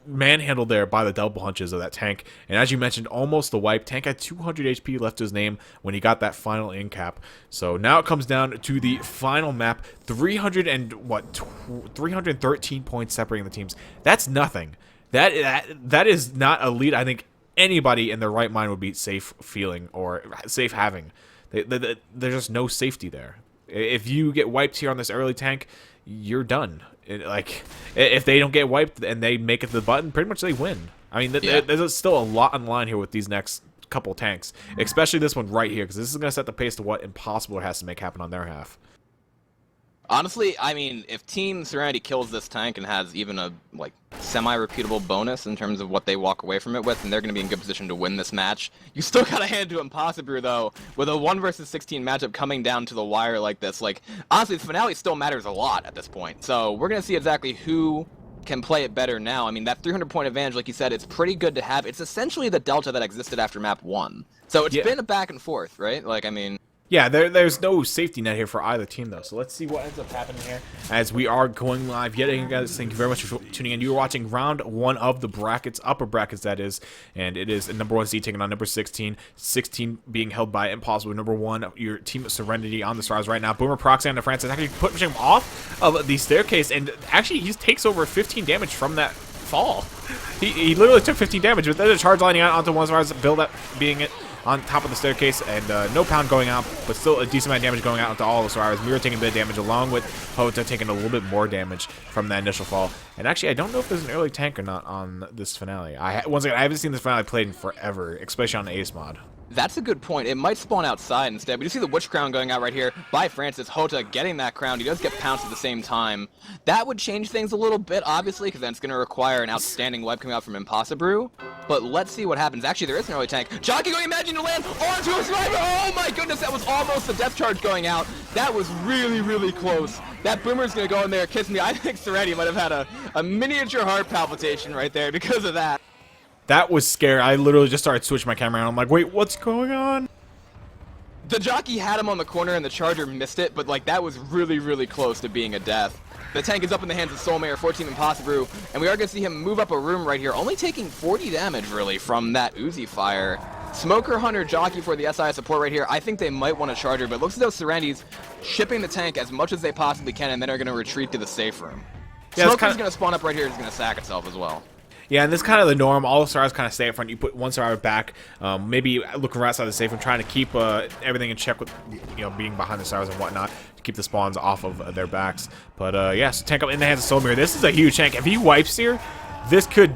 Speaker 1: manhandled there by the double punches of that tank. And as you mentioned, almost the wipe. Tank had 200 HP left to his name when he got that final in cap. So now it comes down to the final map. 313 points separating the teams. That's nothing. That is not a lead I think anybody in their right mind would be safe feeling or safe having. There's just no safety there. If you get wiped here on this early tank, you're done. Like, if they don't get wiped and they make it to the button, pretty much they win. I mean, there's still a lot on the line here with these next couple tanks, especially this one right here, because this is going to set the pace to what Impossibru has to make happen on their half.
Speaker 2: Honestly, I mean, if Team Serenity kills this tank and has even a like semi-repeatable bonus in terms of what they walk away from it with, then they're going to be in good position to win this match. You still got to hand it to Impossibru, though, with a 1 versus 16 matchup coming down to the wire like this. Like, honestly, the finale still matters a lot at this point. So we're going to see exactly who can play it better now. I mean, that 300-point advantage, like you said, it's pretty good to have. It's essentially the delta that existed after map 1. So it's been a back and forth, right? Like, I mean...
Speaker 1: Yeah, there's no safety net here for either team, though. So let's see what ends up happening here as we are going live yet again, guys. Thank you very much for tuning in. You are watching round 1 of the brackets, upper brackets, that is. And it is number 1 seed taking on number 16. 16 being held by Impossibru. Number 1, your team Serenity on the stars right now. Boomer Proxy on the France is actually pushing him off of the staircase. And actually, he takes over 15 damage from that fall. He literally took 15 damage, but there's a charge lining out onto one of the stars, build up being it on top of the staircase, and no pound going out, but still a decent amount of damage going out into all the survivors. Mira taking a bit of damage, along with Hota taking a little bit more damage from that initial fall. And actually, I don't know if there's an early tank or not on this finale. Once again, I haven't seen this finale played in forever, especially on the Ace mod.
Speaker 2: That's a good point. It might spawn outside instead. We do see the Witch Crown going out right here by Francis. Hota getting that crown. He does get pounced at the same time. That would change things a little bit, obviously, because then it's going to require an outstanding wipe coming out from Impossibru. But let's see what happens. Actually, there is an early tank. Jockey going Imagine to land onto a survivor. Oh my goodness, that was almost a death charge going out. That was really, really close. That Boomer's going to go in there, kiss me. I think Serenity might have had a miniature heart palpitation right there because of that.
Speaker 1: That was scary. I literally just started switching my camera around. I'm like, wait, what's going on?
Speaker 2: The jockey had him on the corner and the charger missed it, but like that was really, really close to being a death. The tank is up in the hands of Soulmaker, 14 Impossibru, and we are going to see him move up a room right here, only taking 40 damage really from that Uzi fire. Smoker, Hunter, Jockey for the SI support right here. I think they might want a charger, but it looks as though Serenity's shipping the tank as much as they possibly can, and then are going to retreat to the safe room.
Speaker 1: Yeah,
Speaker 2: Smoker's going to spawn up right here, he's going to sack itself as well.
Speaker 1: Yeah, and this is kind of the norm. All the survivors kind of stay up front. You put one survivor back, maybe looking right side of the safe and trying to keep everything in check with, being behind the survivors and whatnot to keep the spawns off of their backs. But yeah, so tank up in the hands of Soulmaker. This is a huge tank. If he wipes here, this could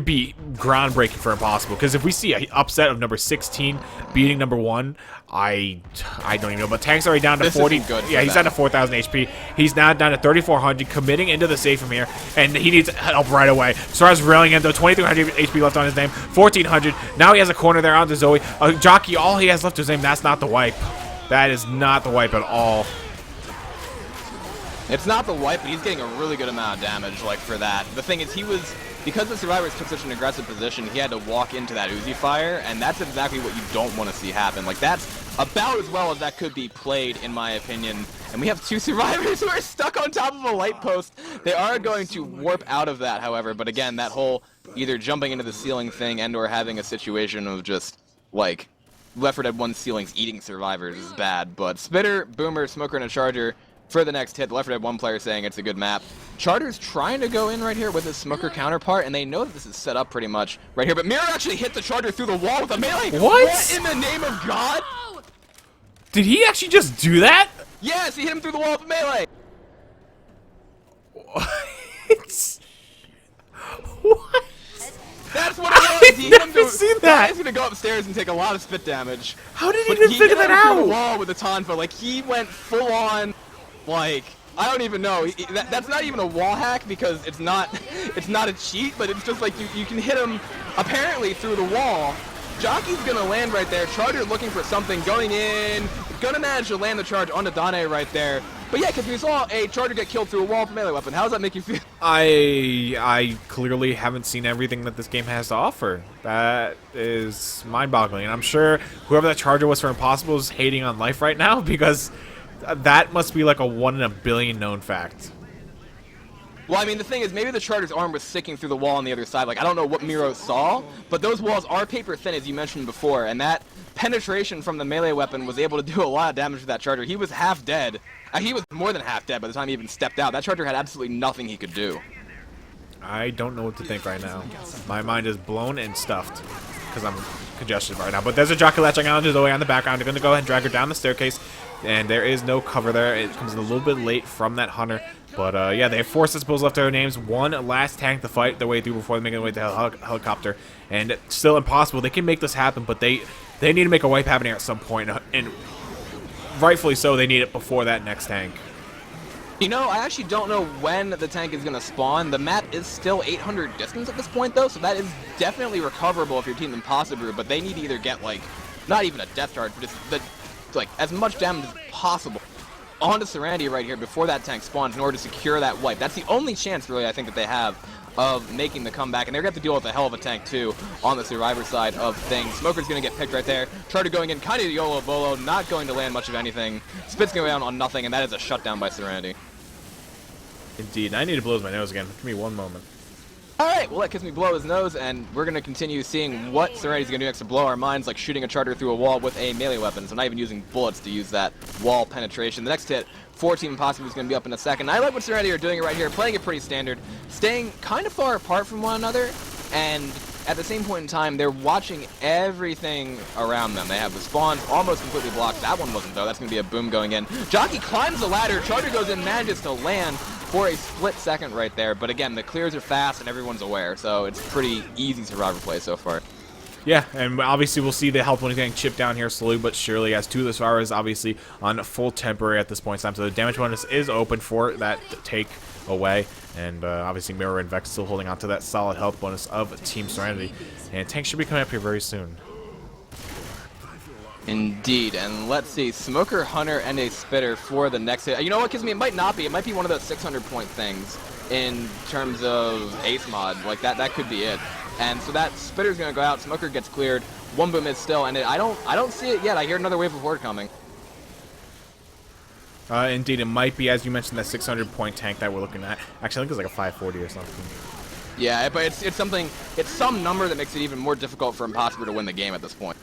Speaker 1: be groundbreaking for Impossibru. Because if we see an upset of number 16 beating number 1, I don't even know. But tank's already down to 40. Yeah, he's down to 4,000 HP. He's now down to 3,400, committing into the safe from here, and he needs help right away. Starts railing into 2,300 HP left on his name, 1,400. Now he has a corner there onto Zoe. Jockey, all he has left to his name. That's not the wipe. That is not the wipe at all.
Speaker 2: It's not the wipe, but he's getting a really good amount of damage, like, for that. The thing is, because the survivors took such an aggressive position, he had to walk into that Uzi fire, and that's exactly what you don't want to see happen. Like, that's about as well as that could be played, in my opinion. And we have 2 survivors who are stuck on top of a light post. They are going to warp out of that, however, but again, that whole either jumping into the ceiling thing and or having a situation of just, like, Left 4 Dead 1 ceilings eating survivors is bad. But Spitter, Boomer, Smoker, and a Charger for the next hit. The Left 4 Dead 1 player saying it's a good map. Charter's trying to go in right here with his Smoker counterpart, and they know that this is set up pretty much right here. But Mira actually hit the Charger through the wall with a melee. What in the name of God?
Speaker 1: Did he actually just do that?
Speaker 2: Yes, he hit him through the wall with a melee.
Speaker 1: What?
Speaker 2: That's what it was. He
Speaker 1: I've never seen that.
Speaker 2: He's gonna go upstairs and take a lot of spit damage.
Speaker 1: How did he even figure that out?
Speaker 2: Through the wall with a Tonfa, like he went full on, like I don't even know. That's not even a wall hack because it's not a cheat, but it's just like you can hit him apparently through the wall. Jockey's gonna land right there. Charger looking for something, going in, gonna manage to land the charge onto Dane right there. But yeah, because we saw a Charger get killed through a wall with a melee weapon. How does that make you feel?
Speaker 1: I clearly haven't seen everything that this game has to offer. That is mind-boggling, and I'm sure whoever that Charger was for Impossibru is hating on life right now because that must be like a 1 in a billion known fact.
Speaker 2: Well, I mean, the thing is, maybe the Charger's arm was sticking through the wall on the other side. Like, I don't know what Miro saw, but those walls are paper thin, as you mentioned before, and that penetration from the melee weapon was able to do a lot of damage to that Charger. He was half dead. He was more than half dead by the time he even stepped out. That Charger had absolutely nothing he could do.
Speaker 1: I don't know what to think right now. My mind is blown and stuffed because I'm congested right now. But there's a Jockey latching onto Zoe on the background. They're going to go ahead and drag her down the staircase. and there is no cover there. It comes in a little bit late from that Hunter. But yeah, they have 4 Sensibles left to their names. One last tank to fight their way through before they make their way to the helicopter. And it's still impossible. They can make this happen, but they need to make a wipe happen here at some point. And rightfully so, they need it before that next tank.
Speaker 2: You know, I actually don't know when the tank is going to spawn. The map is still 800 distance at this point, though, so that is definitely recoverable if you're Team Impossibru. But they need to either get, like, not even a death charge, but just, like, as much damage as possible onto Serenity right here before that tank spawns in order to secure that wipe. That's the only chance, really, I think that they have of making the comeback, and they're going to have to deal with a hell of a tank, too, on the survivor side of things. Smoker's going to get picked right there. Charter going in, kind of YOLO Bolo, not going to land much of anything. Spit's going down on nothing, and that is a shutdown by Serenity.
Speaker 1: Indeed. I need to blow my nose again. Give me one moment.
Speaker 2: Alright, we'll let Kiss Me blow his nose, and we're going to continue seeing what Serenity's going to do next to blow our minds, like shooting a Charter through a wall with a melee weapon, so not even using bullets to use that wall penetration. The next hit for Team Impossibru is going to be up in a second. I like what Serenity are doing right here, playing it pretty standard, staying kind of far apart from one another, and at the same point in time, they're watching everything around them. They have the spawns almost completely blocked. That one wasn't, though. That's going to be a boom going in. Jockey climbs the ladder. Charter goes in, manages to land for a split second right there. But again, the clears are fast and everyone's aware, so it's pretty easy survivor play so far.
Speaker 1: Yeah, and obviously we'll see the health bonus getting chipped down here slowly but surely, as 2 of the survivors obviously on full temporary at this point in time. So the damage bonus is open for that take away. And obviously Mirror and Vex still holding on to that solid health bonus of Team Serenity. And tank should be coming up here very soon.
Speaker 2: Indeed, and let's see, Smoker, Hunter, and a Spitter for the next hit. You know what, Kiss Me, it might not be. It might be one of those 600-point things in terms of ace mod. Like, that could be it. And so that Spitter's going to go out, Smoker gets cleared, 1 boom is still, and I don't see it yet. I hear another wave of horde coming.
Speaker 1: Indeed, it might be, as you mentioned, that 600-point tank that we're looking at. Actually, I think it's like a 540 or something.
Speaker 2: Yeah, but it's some number that makes it even more difficult for Impossibru to win the game at this point.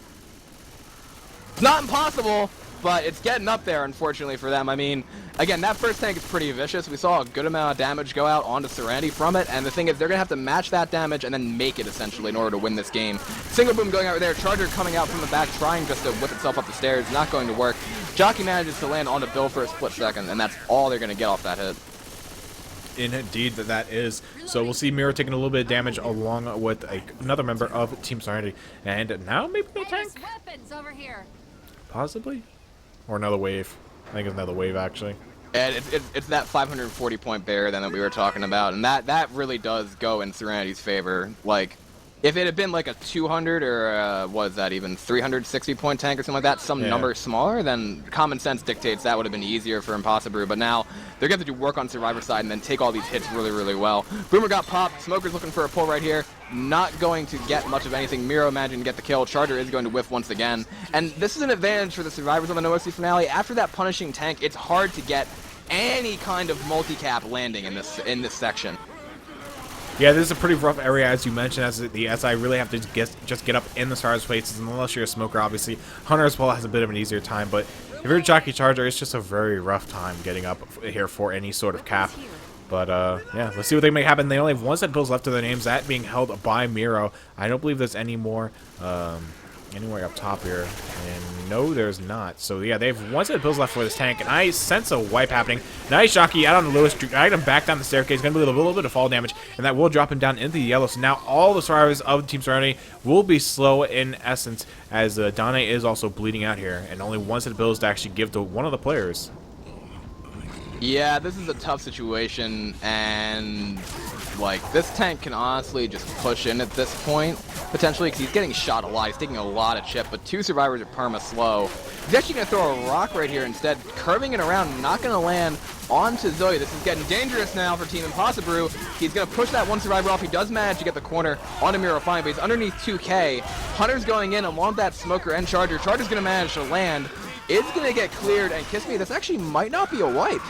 Speaker 2: It's not impossible, but it's getting up there, unfortunately, for them. I mean, again, that first tank is pretty vicious. We saw a good amount of damage go out onto Serenity from it, and the thing is, they're going to have to match that damage and then make it, essentially, in order to win this game. Single boom going out there, Charger coming out from the back, trying just to whip itself up the stairs, not going to work. Jockey manages to land onto Bill for a split second, and that's all they're going to get off that hit.
Speaker 1: Indeed, that is. So we'll see Mirror taking a little bit of damage along with another member of Team Serenity. And now maybe no tank?
Speaker 6: Weapons over here.
Speaker 1: Possibly? Or another wave. I think it's another wave, actually.
Speaker 2: And it's that 540-point bear then that we were talking about, and that really does go in Serenity's favor. Like, if it had been like a 200 or what is that, even 360-point tank or something like that, some number smaller, then common sense dictates that would have been easier for Impossibru. But now they're going to have to do work on survivor side and then take all these hits really, really well. Boomer got popped. Smoker's looking for a pull right here. Not going to get much of anything. Miro managing to get the kill. Charter is going to whiff once again. And this is an advantage for the survivors on the No-OC finale. After that punishing tank, it's hard to get any kind of multi-cap landing in this section.
Speaker 1: Yeah, this is a pretty rough area, as you mentioned, as the SI really have to just get up in the stars' faces, unless you're a smoker, obviously. Hunter as well has a bit of an easier time, but if you're a Jockey Charger, it's just a very rough time getting up here for any sort of cap. But, yeah, let's see what they make happen. They only have 1 set of bills left to their names, that being held by Miro. I don't believe there's any more, anywhere up top here. And no, there's not. So, yeah, they have 1 set of bills left for this tank, and I sense a wipe happening. Nice Jockey out on the lowest street. I got him back down the staircase. Going to be a little bit of fall damage, and that will drop him down into the yellow. So now all the survivors of Team Serenity will be slow in essence, as Dane is also bleeding out here, and only 1 set of bills to actually give to one of the players.
Speaker 2: Yeah, this is a tough situation, and like this tank can honestly just push in at this point, potentially, because he's getting shot a lot. He's taking a lot of chip, but 2 survivors are perma slow. He's actually going to throw a rock right here instead, curving it around, not going to land onto Zoe. This is getting dangerous now for Team Impossibru. He's going to push that 1 survivor off. He does manage to get the corner onto Miro fine, but he's underneath 2K. Hunter's going in along that Smoker and Charger. Charger's going to manage to land. It's going to get cleared, and Kiss Me, this actually might not be a wipe.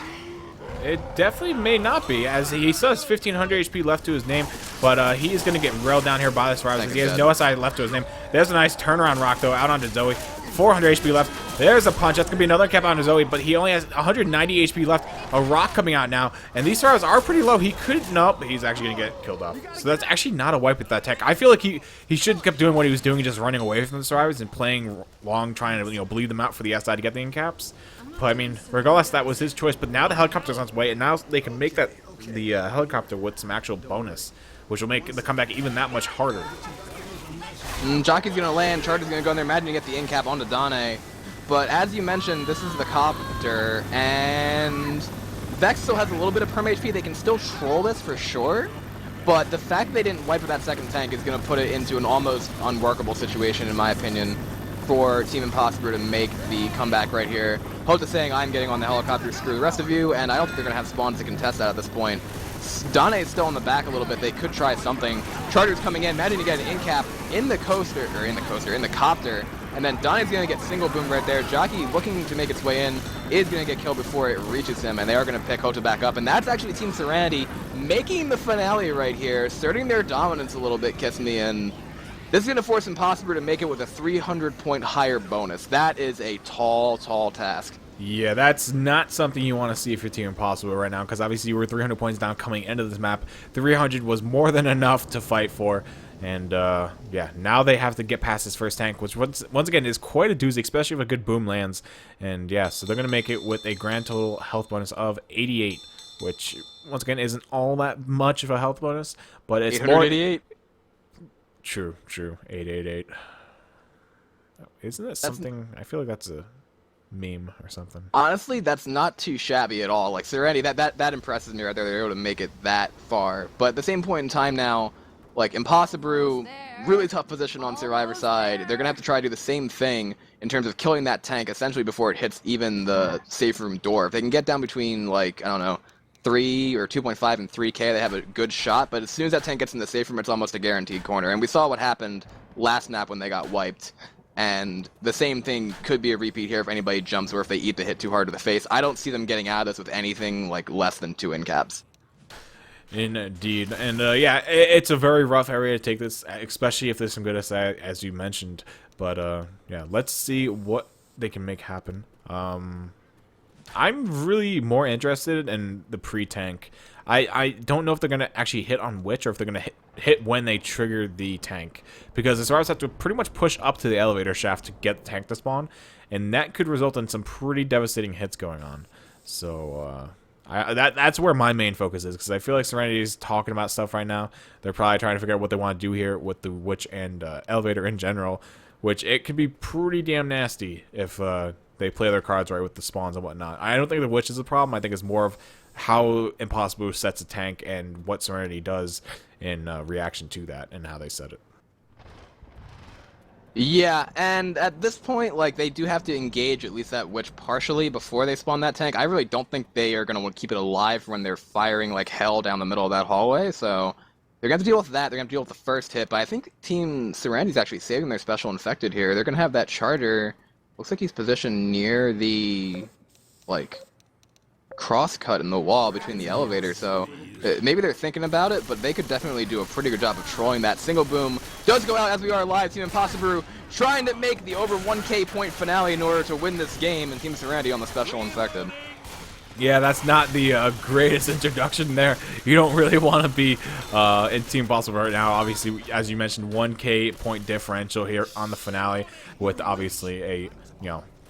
Speaker 1: It definitely may not be, as he still has 1,500 HP left to his name, but he is going to get railed down here by the survivors. He has no SI left to his name. There's a nice turnaround rock, though, out onto Zoe. 400 HP left. There's a punch. That's going to be another cap onto Zoe, but he only has 190 HP left. A rock coming out now, and these survivors are pretty low. He could, nope, he's actually going to get killed off. So that's actually not a wipe with that tech. I feel like he should have kept doing what he was doing, just running away from the survivors and playing long, trying to bleed them out for the SI to get the in caps. But I mean, regardless, that was his choice. But now the helicopter's on its way, and now they can make that the helicopter with some actual bonus, which will make the comeback even that much harder.
Speaker 2: Jockey's gonna land, Charger's gonna go in there, imagine you get the in-cap onto Dane. But as you mentioned, this is the copter, and Vex still has a little bit of perm HP. They can still troll this for sure, but the fact they didn't wipe out that second tank is gonna put it into an almost unworkable situation, in my opinion, for Team Impossibru to make the comeback right here. Hota saying, I'm getting on the helicopter, screw the rest of you, and I don't think they're gonna have spawns to contest that at this point. Dane is still in the back a little bit. They could try something. Charger's coming in, managing to get an in-cap in the copter, and then Dane's gonna get single boom right there. Jockey looking to make its way in is gonna get killed before it reaches him, and they are gonna pick Hota back up, and that's actually Team Serenity making the finale right here, asserting their dominance a little bit, Kiss Me, and this is gonna force Impossibru to make it with a 300-point higher bonus. That is a tall, tall task.
Speaker 1: Yeah, that's not something you want to see if you're Team Impossible right now, because obviously you were 300 points down coming into this map. 300 was more than enough to fight for, and yeah, now they have to get past this first tank, which once again is quite a doozy, especially if a good boom lands. And yeah, so they're going to make it with a grand total health bonus of 88, which once again isn't all that much of a health bonus, but it's
Speaker 2: 888.
Speaker 1: True, 888. Isn't that something? I feel like that's a meme or something.
Speaker 2: Honestly, that's not too shabby at all. Like Serenity, that impresses me right there. They're able to make it that far. But at the same point in time now, like Impossibru, really tough position on Survivor side. They're gonna have to try to do the same thing in terms of killing that tank essentially before it hits even the safe room door. If they can get down between, like, I don't know, 3 or 2.5 and 3k, they have a good shot. But as soon as that tank gets in the safe room, it's almost a guaranteed corner. And we saw what happened last map when they got wiped. And the same thing could be a repeat here if anybody jumps or if they eat the hit too hard to the face. I don't see them getting out of this with anything like less than 2 in-caps.
Speaker 1: Indeed. And yeah, it's a very rough area to take this, especially if there's some good SI, as you mentioned. But yeah, let's see what they can make happen. I'm really more interested in the pre-tank. I don't know if they're going to actually hit on Witch or if they're going to hit when they trigger the tank. Because the Stars have to pretty much push up to the elevator shaft to get the tank to spawn. And that could result in some pretty devastating hits going on. So that's where my main focus is. Because I feel like Serenity is talking about stuff right now. They're probably trying to figure out what they want to do here with the Witch and elevator in general. Which it could be pretty damn nasty if they play their cards right with the spawns and whatnot. I don't think the Witch is a problem. I think it's more of how Impossibru sets a tank and what Serenity does in reaction to that and how they set it.
Speaker 2: Yeah, and at this point, like, they do have to engage at least that Witch partially before they spawn that tank. I really don't think they are going to want to keep it alive when they're firing like hell down the middle of that hallway, so they're going to have to deal with that. They're going to deal with the first hit, but I think Team Serenity's actually saving their special infected here. They're going to have that Charger. Looks like he's positioned near the, like, cross-cut in the wall between the elevators, so maybe they're thinking about it, but they could definitely do a pretty good job of trolling that. Single boom does go out as we are live. Team Impossibru trying to make the over 1k point finale in order to win this game, and Team Serenity on the special infected.
Speaker 1: Yeah, that's not the greatest introduction there. You don't really want to be in Team Impossible right now. Obviously, as you mentioned, 1k point differential here on the finale with obviously a,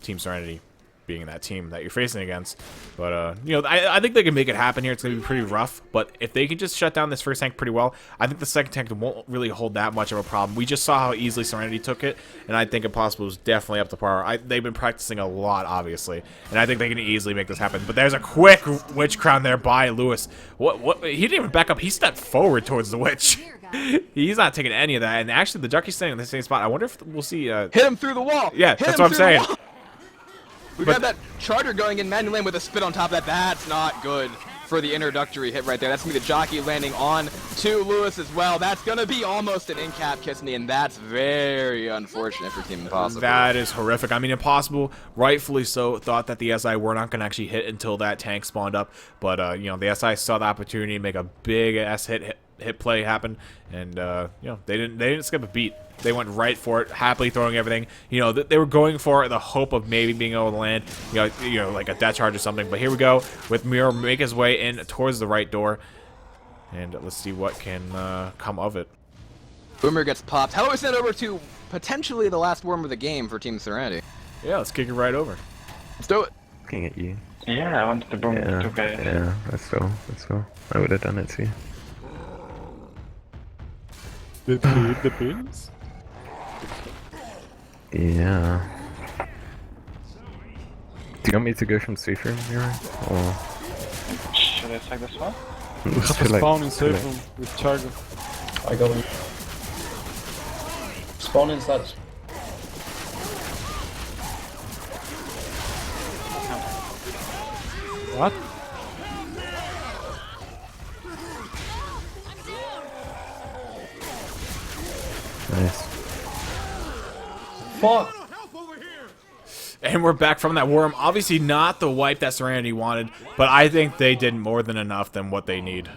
Speaker 1: Team Serenity being that team that you're facing against. But, I think they can make it happen here. It's going to be pretty rough. But if they can just shut down this first tank pretty well, I think the second tank won't really hold that much of a problem. We just saw how easily Serenity took it, and I think Impossible is definitely up to par. They've been practicing a lot, obviously, and I think they can easily make this happen. But there's a quick Witch Crown there by Lewis. What? He didn't even back up. He stepped forward towards the Witch. He's not taking any of that. And actually, the Jockey's staying in the same spot. I wonder if we'll see...
Speaker 2: Hit him through the wall!
Speaker 1: Yeah, that's what I'm saying.
Speaker 2: We got that Charger going in manually with a spit on top of that. That's not good for the introductory hit right there. That's going to be the Jockey landing on to Lewis as well. That's going to be almost an in-cap kiss me, and that's very unfortunate for Team Impossible.
Speaker 1: That is horrific. I mean, Impossible, rightfully so, thought that the SI were not going to actually hit until that tank spawned up. But, the SI saw the opportunity to make a big-ass hit play happen, and, they didn't skip a beat. They went right for it, happily throwing everything. They were going for the hope of maybe being able to land, like a death charge or something. But here we go with Miro make his way in towards the right door, and let's see what can come of it.
Speaker 2: Boomer gets popped. How do we send over to potentially the last worm of the game for Team Serenity?
Speaker 1: Yeah, let's kick it right over.
Speaker 2: Let's do it.
Speaker 3: Looking at you.
Speaker 7: Yeah, I wanted the boom
Speaker 3: Yeah,
Speaker 7: to get it.
Speaker 3: yeah, let's go, let's go. I would have done it too.
Speaker 5: Did he hit the pins?
Speaker 3: Yeah. Do you want me to go from safe room, Mira? Or
Speaker 7: Should I take this one?
Speaker 5: We have a spawn in safe room with charger.
Speaker 4: I got him. Spawn inside.
Speaker 5: What?
Speaker 3: Nice.
Speaker 4: Fuck!
Speaker 1: And we're back from that worm. Obviously not the wipe that Serenity wanted, but I think they did more than enough than what they need.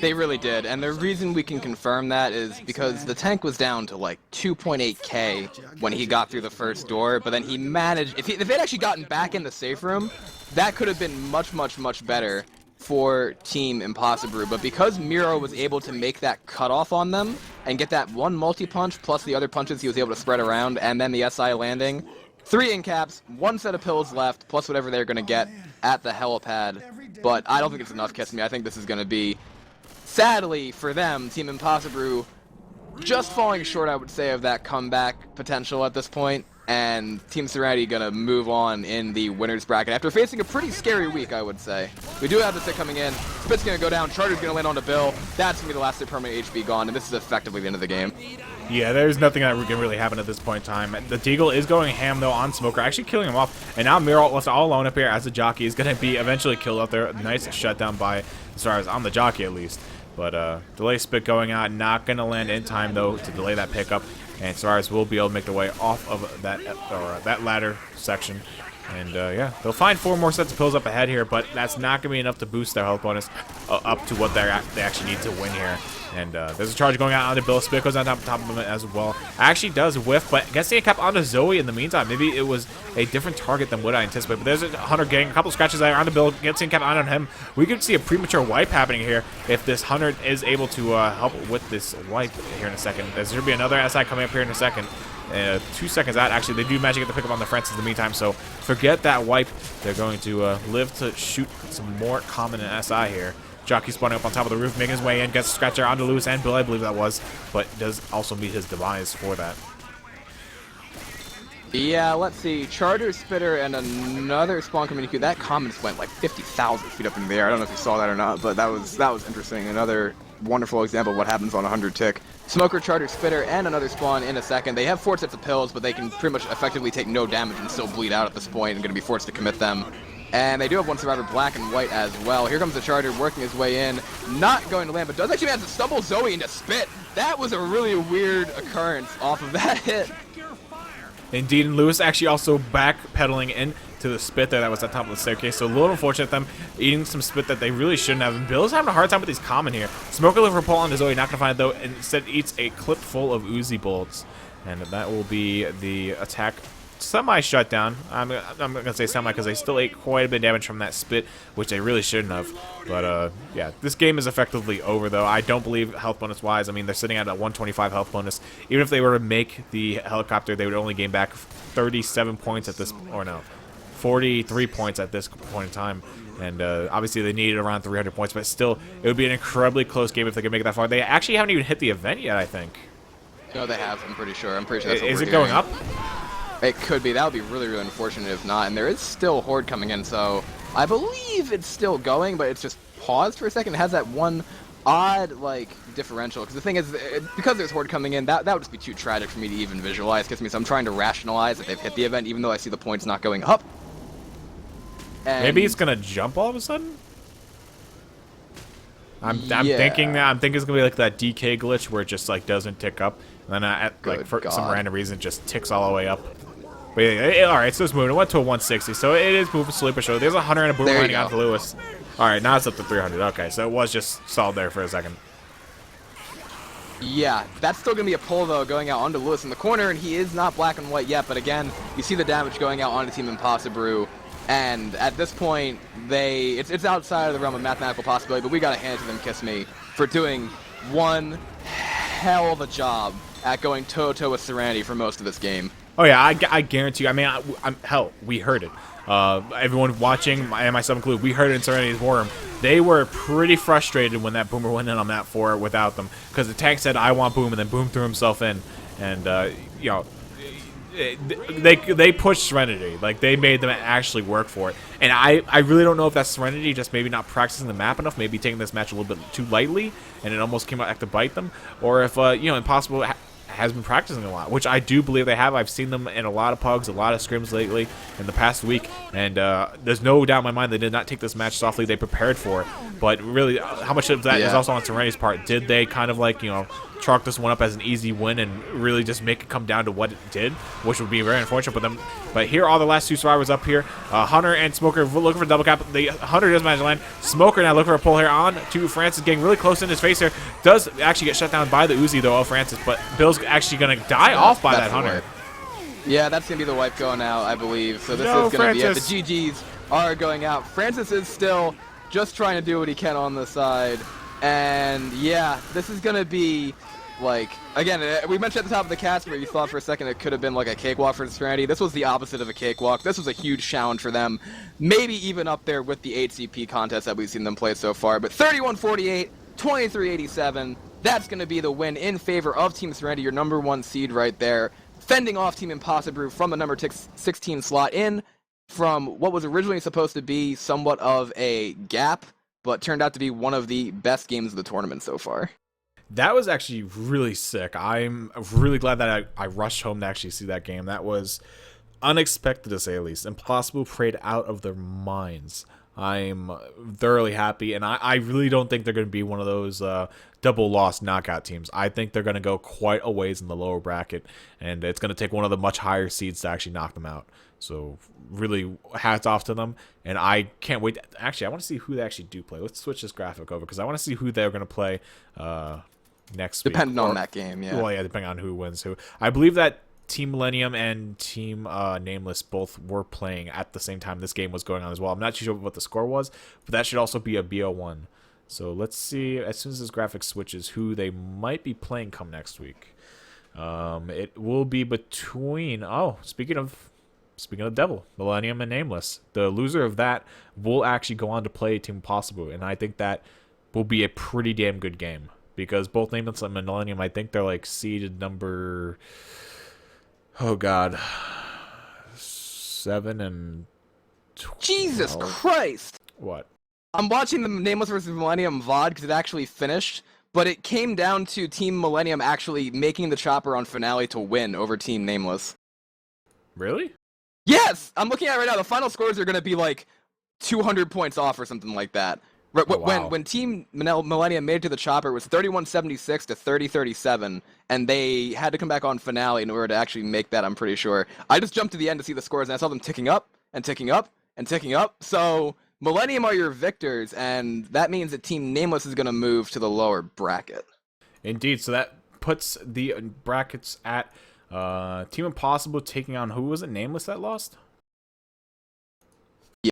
Speaker 2: They really did, and the reason we can confirm that is because the tank was down to like 2.8k when he got through the first door, but then he managed, if they'd actually gotten back in the safe room, that could have been much, much, much better for Team Impossibru, but because Miro was able to make that cutoff on them and get that one multi-punch plus the other punches he was able to spread around, and then the SI landing, 3 in-caps, 1 set of pills left, plus whatever they're going to get at the helipad, but I don't think it's enough, Kiss Me. I think this is going to be, sadly for them, Team Impossibru just falling short, I would say, of that comeback potential at this point, and Team Serenity gonna move on in the winner's bracket after facing a pretty scary week, I would say. We do have the stick coming in, Spit's gonna go down, Charter's gonna land onto Bill, that's gonna be the last permanent HP gone, and this is effectively the end of the game.
Speaker 1: Yeah, there's nothing that can really happen at this point in time. The Deagle is going ham, though, on Smoker, actually killing him off. And now Miro left all alone up here as the jockey is going to be eventually killed out there. Nice shutdown by Stars on the jockey, at least. But delay spit going out, not going to land in time, though, to delay that pickup. And Stars will be able to make their way off of that ladder section. And yeah, they'll find 4 more sets of pills up ahead here, but that's not going to be enough to boost their health bonus up to what they actually need to win here. And there's a charge going out onto Bill. Spit goes on top of him as well. Actually does whiff, but gets the incap onto Zoe in the meantime. Maybe it was a different target than what I anticipated. But there's a Hunter getting a couple scratches there onto Bill. Gets the incap on him. We could see a premature wipe happening here if this Hunter is able to help with this wipe here in a second. There's going to be another SI coming up here in a second. 2 seconds out. Actually, they do manage to get the pickup on the Francis in the meantime, so forget that wipe. They're going to live to shoot some more common and SI here. Jockey spawning up on top of the roof, making his way in, gets a scratcher onto Lewis and Bill, I believe that was, but does also meet his demise for that.
Speaker 2: Yeah, let's see. Charter, Spitter, and another spawn coming in. That common just went like 50,000 feet up in the air. I don't know if you saw that or not, but that was interesting. Another wonderful example of what happens on 100 tick. Smoker, Charter, Spitter, and another spawn in a second. They have 4 sets of pills, but they can pretty much effectively take no damage and still bleed out at this point and going to be forced to commit them. And they do have 1 survivor, Black and White, as well. Here comes the Charter working his way in. Not going to land, but does actually manage to stumble Zoe into Spit. That was a really weird occurrence off of that hit.
Speaker 1: Indeed, and Lewis actually also backpedaling into the spit there that was at the top of the staircase. So a little unfortunate them eating some spit that they really shouldn't have. And Bill's having a hard time with these common here. Smoker liver pull onto Zoe, not going to find it though. Instead eats a clip full of Uzi bullets. And that will be the attack semi-shutdown. I'm going to say semi because they still ate quite a bit of damage from that spit, which they really shouldn't have. But yeah, this game is effectively over though. I don't believe health bonus wise. I mean, they're sitting at a 125 health bonus. Even if they were to make the helicopter, they would only gain back 37 points at this, or no, 43 points at this point in time. And obviously they needed around 300 points, but still, it would be an incredibly close game if they could make it that far. They actually haven't even hit the event yet, I think.
Speaker 2: No, they have. I'm pretty sure. That's what
Speaker 1: is
Speaker 2: we're
Speaker 1: it going
Speaker 2: hearing.
Speaker 1: up?
Speaker 2: It could be. That would be really, really unfortunate if not. And there is still Horde coming in, so I believe it's still going, but it's just paused for a second. It has that one odd, like, differential. Because the thing is, because there's Horde coming in, that would just be too tragic for me to even visualize. Because I'm trying to rationalize that they've hit the event, even though I see the points not going up. And
Speaker 1: Maybe it's gonna jump all of a sudden. I'm
Speaker 2: Yeah.
Speaker 1: thinking it's gonna be like that DK glitch where it just like doesn't tick up, and then like for some
Speaker 2: God.
Speaker 1: random reason it just ticks all the way up. But yeah, all right, so it's moving. It went to a 160, so it is moving slowly but surely. There's a 100 and a boom
Speaker 2: There you
Speaker 1: landing
Speaker 2: go.
Speaker 1: onto Lewis. All right, now it's up to 300. Okay, so it was just stalled there for a second.
Speaker 2: Yeah, that's still going to be a pull, though, going out onto Lewis in the corner, and he is not Black and White yet, but again, you see the damage going out onto Team Impossibru, and at this point, it's outside of the realm of mathematical possibility, but we got to hand it to them, Kiss Me, for doing one hell of a job at going toe-to-toe with Serenity for most of this game.
Speaker 1: Oh yeah, I guarantee you. I mean, hell, we heard it. Everyone watching, and myself included, we heard it in Serenity's war room. They were pretty frustrated when that Boomer went in on map 4 without them, because the tank said, "I want Boom," and then Boom threw himself in, and you know, they pushed Serenity. Like, they made them actually work for it. And I really don't know if that's Serenity just maybe not practicing the map enough, maybe taking this match a little bit too lightly, and it almost came out to bite them, or if you know, Impossibru has been practicing a lot, which I do believe they have. I've seen them in a lot of pugs, a lot of scrims lately in the past week, and there's no doubt in my mind they did not take this match softly. They prepared for it, but really, how much of that is also on Serenity's part? Did they kind of like, you know, chalk this one up as an easy win and really just make it come down to what it did, which would be very unfortunate for them. But here are the last two survivors up here. Hunter and Smoker looking for double cap. The Hunter does manage to land. Smoker now looking for a pull here on to Francis, getting really close in his face here. Does actually get shut down by the Uzi though of Francis, but Bill's actually going to die off by that Hunter.
Speaker 2: Yeah, that's going to be the wipe going out, I believe. So this is going to be it. The GGs are going out. Francis is still just trying to do what he can on the side. And yeah, this is going to be, like, again, we mentioned at the top of the cast where you thought for a second it could have been like a cakewalk for Serenity. This was the opposite of a cakewalk. This was a huge challenge for them. Maybe even up there with the HCP contest that we've seen them play so far. But 31-48, 23-87, that's going to be the win in favor of Team Serenity, your #1 seed right there. Fending off Team Impossibru from the number 16 slot in from what was originally supposed to be somewhat of a gap, but turned out to be one of the best games of the tournament so far.
Speaker 1: That was actually really sick. I'm really glad that I rushed home to actually see that game. That was unexpected, to say the least. Impossibru played out of their minds. I'm thoroughly happy, and I really don't think they're going to be one of those double loss knockout teams. I think they're going to go quite a ways in the lower bracket, and it's going to take one of the much higher seeds to actually knock them out. So really, hats off to them, and I can't wait. Actually, I want to see who they actually do play. Let's switch this graphic over, because I want to see who they're going to play next week.
Speaker 2: Depending on that game, yeah.
Speaker 1: Well, yeah, depending on who wins who. I believe that Team Millennium and Team Nameless both were playing at the same time this game was going on as well. I'm not too sure what the score was, but that should also be a BO1. So let's see, as soon as this graphic switches, who they might be playing come next week. It will be between, speaking of Devil, Millennium and Nameless. The loser of that will actually go on to play Team Impossibru, and I think that will be a pretty damn good game, because both Nameless and Millennium, I think they're like seeded number, oh god, 7 and 12.
Speaker 2: Jesus Christ!
Speaker 1: What?
Speaker 2: I'm watching the Nameless vs. Millennium VOD because it actually finished, but it came down to Team Millennium actually making the chopper on finale to win over Team Nameless.
Speaker 1: Really?
Speaker 2: Yes! I'm looking at it right now. The final scores are going to be like 200 points off or something like that.
Speaker 1: Oh, wow.
Speaker 2: When Team Millennium made it to the chopper, it was 31-76 to 30-37, and they had to come back on finale in order to actually make that, I'm pretty sure. I just jumped to the end to see the scores, and I saw them ticking up, and ticking up, and ticking up. So Millennium are your victors, and that means that Team Nameless is going to move to the lower bracket.
Speaker 1: Indeed, so that puts the brackets at Team Impossibru taking on, who was it, Nameless that lost?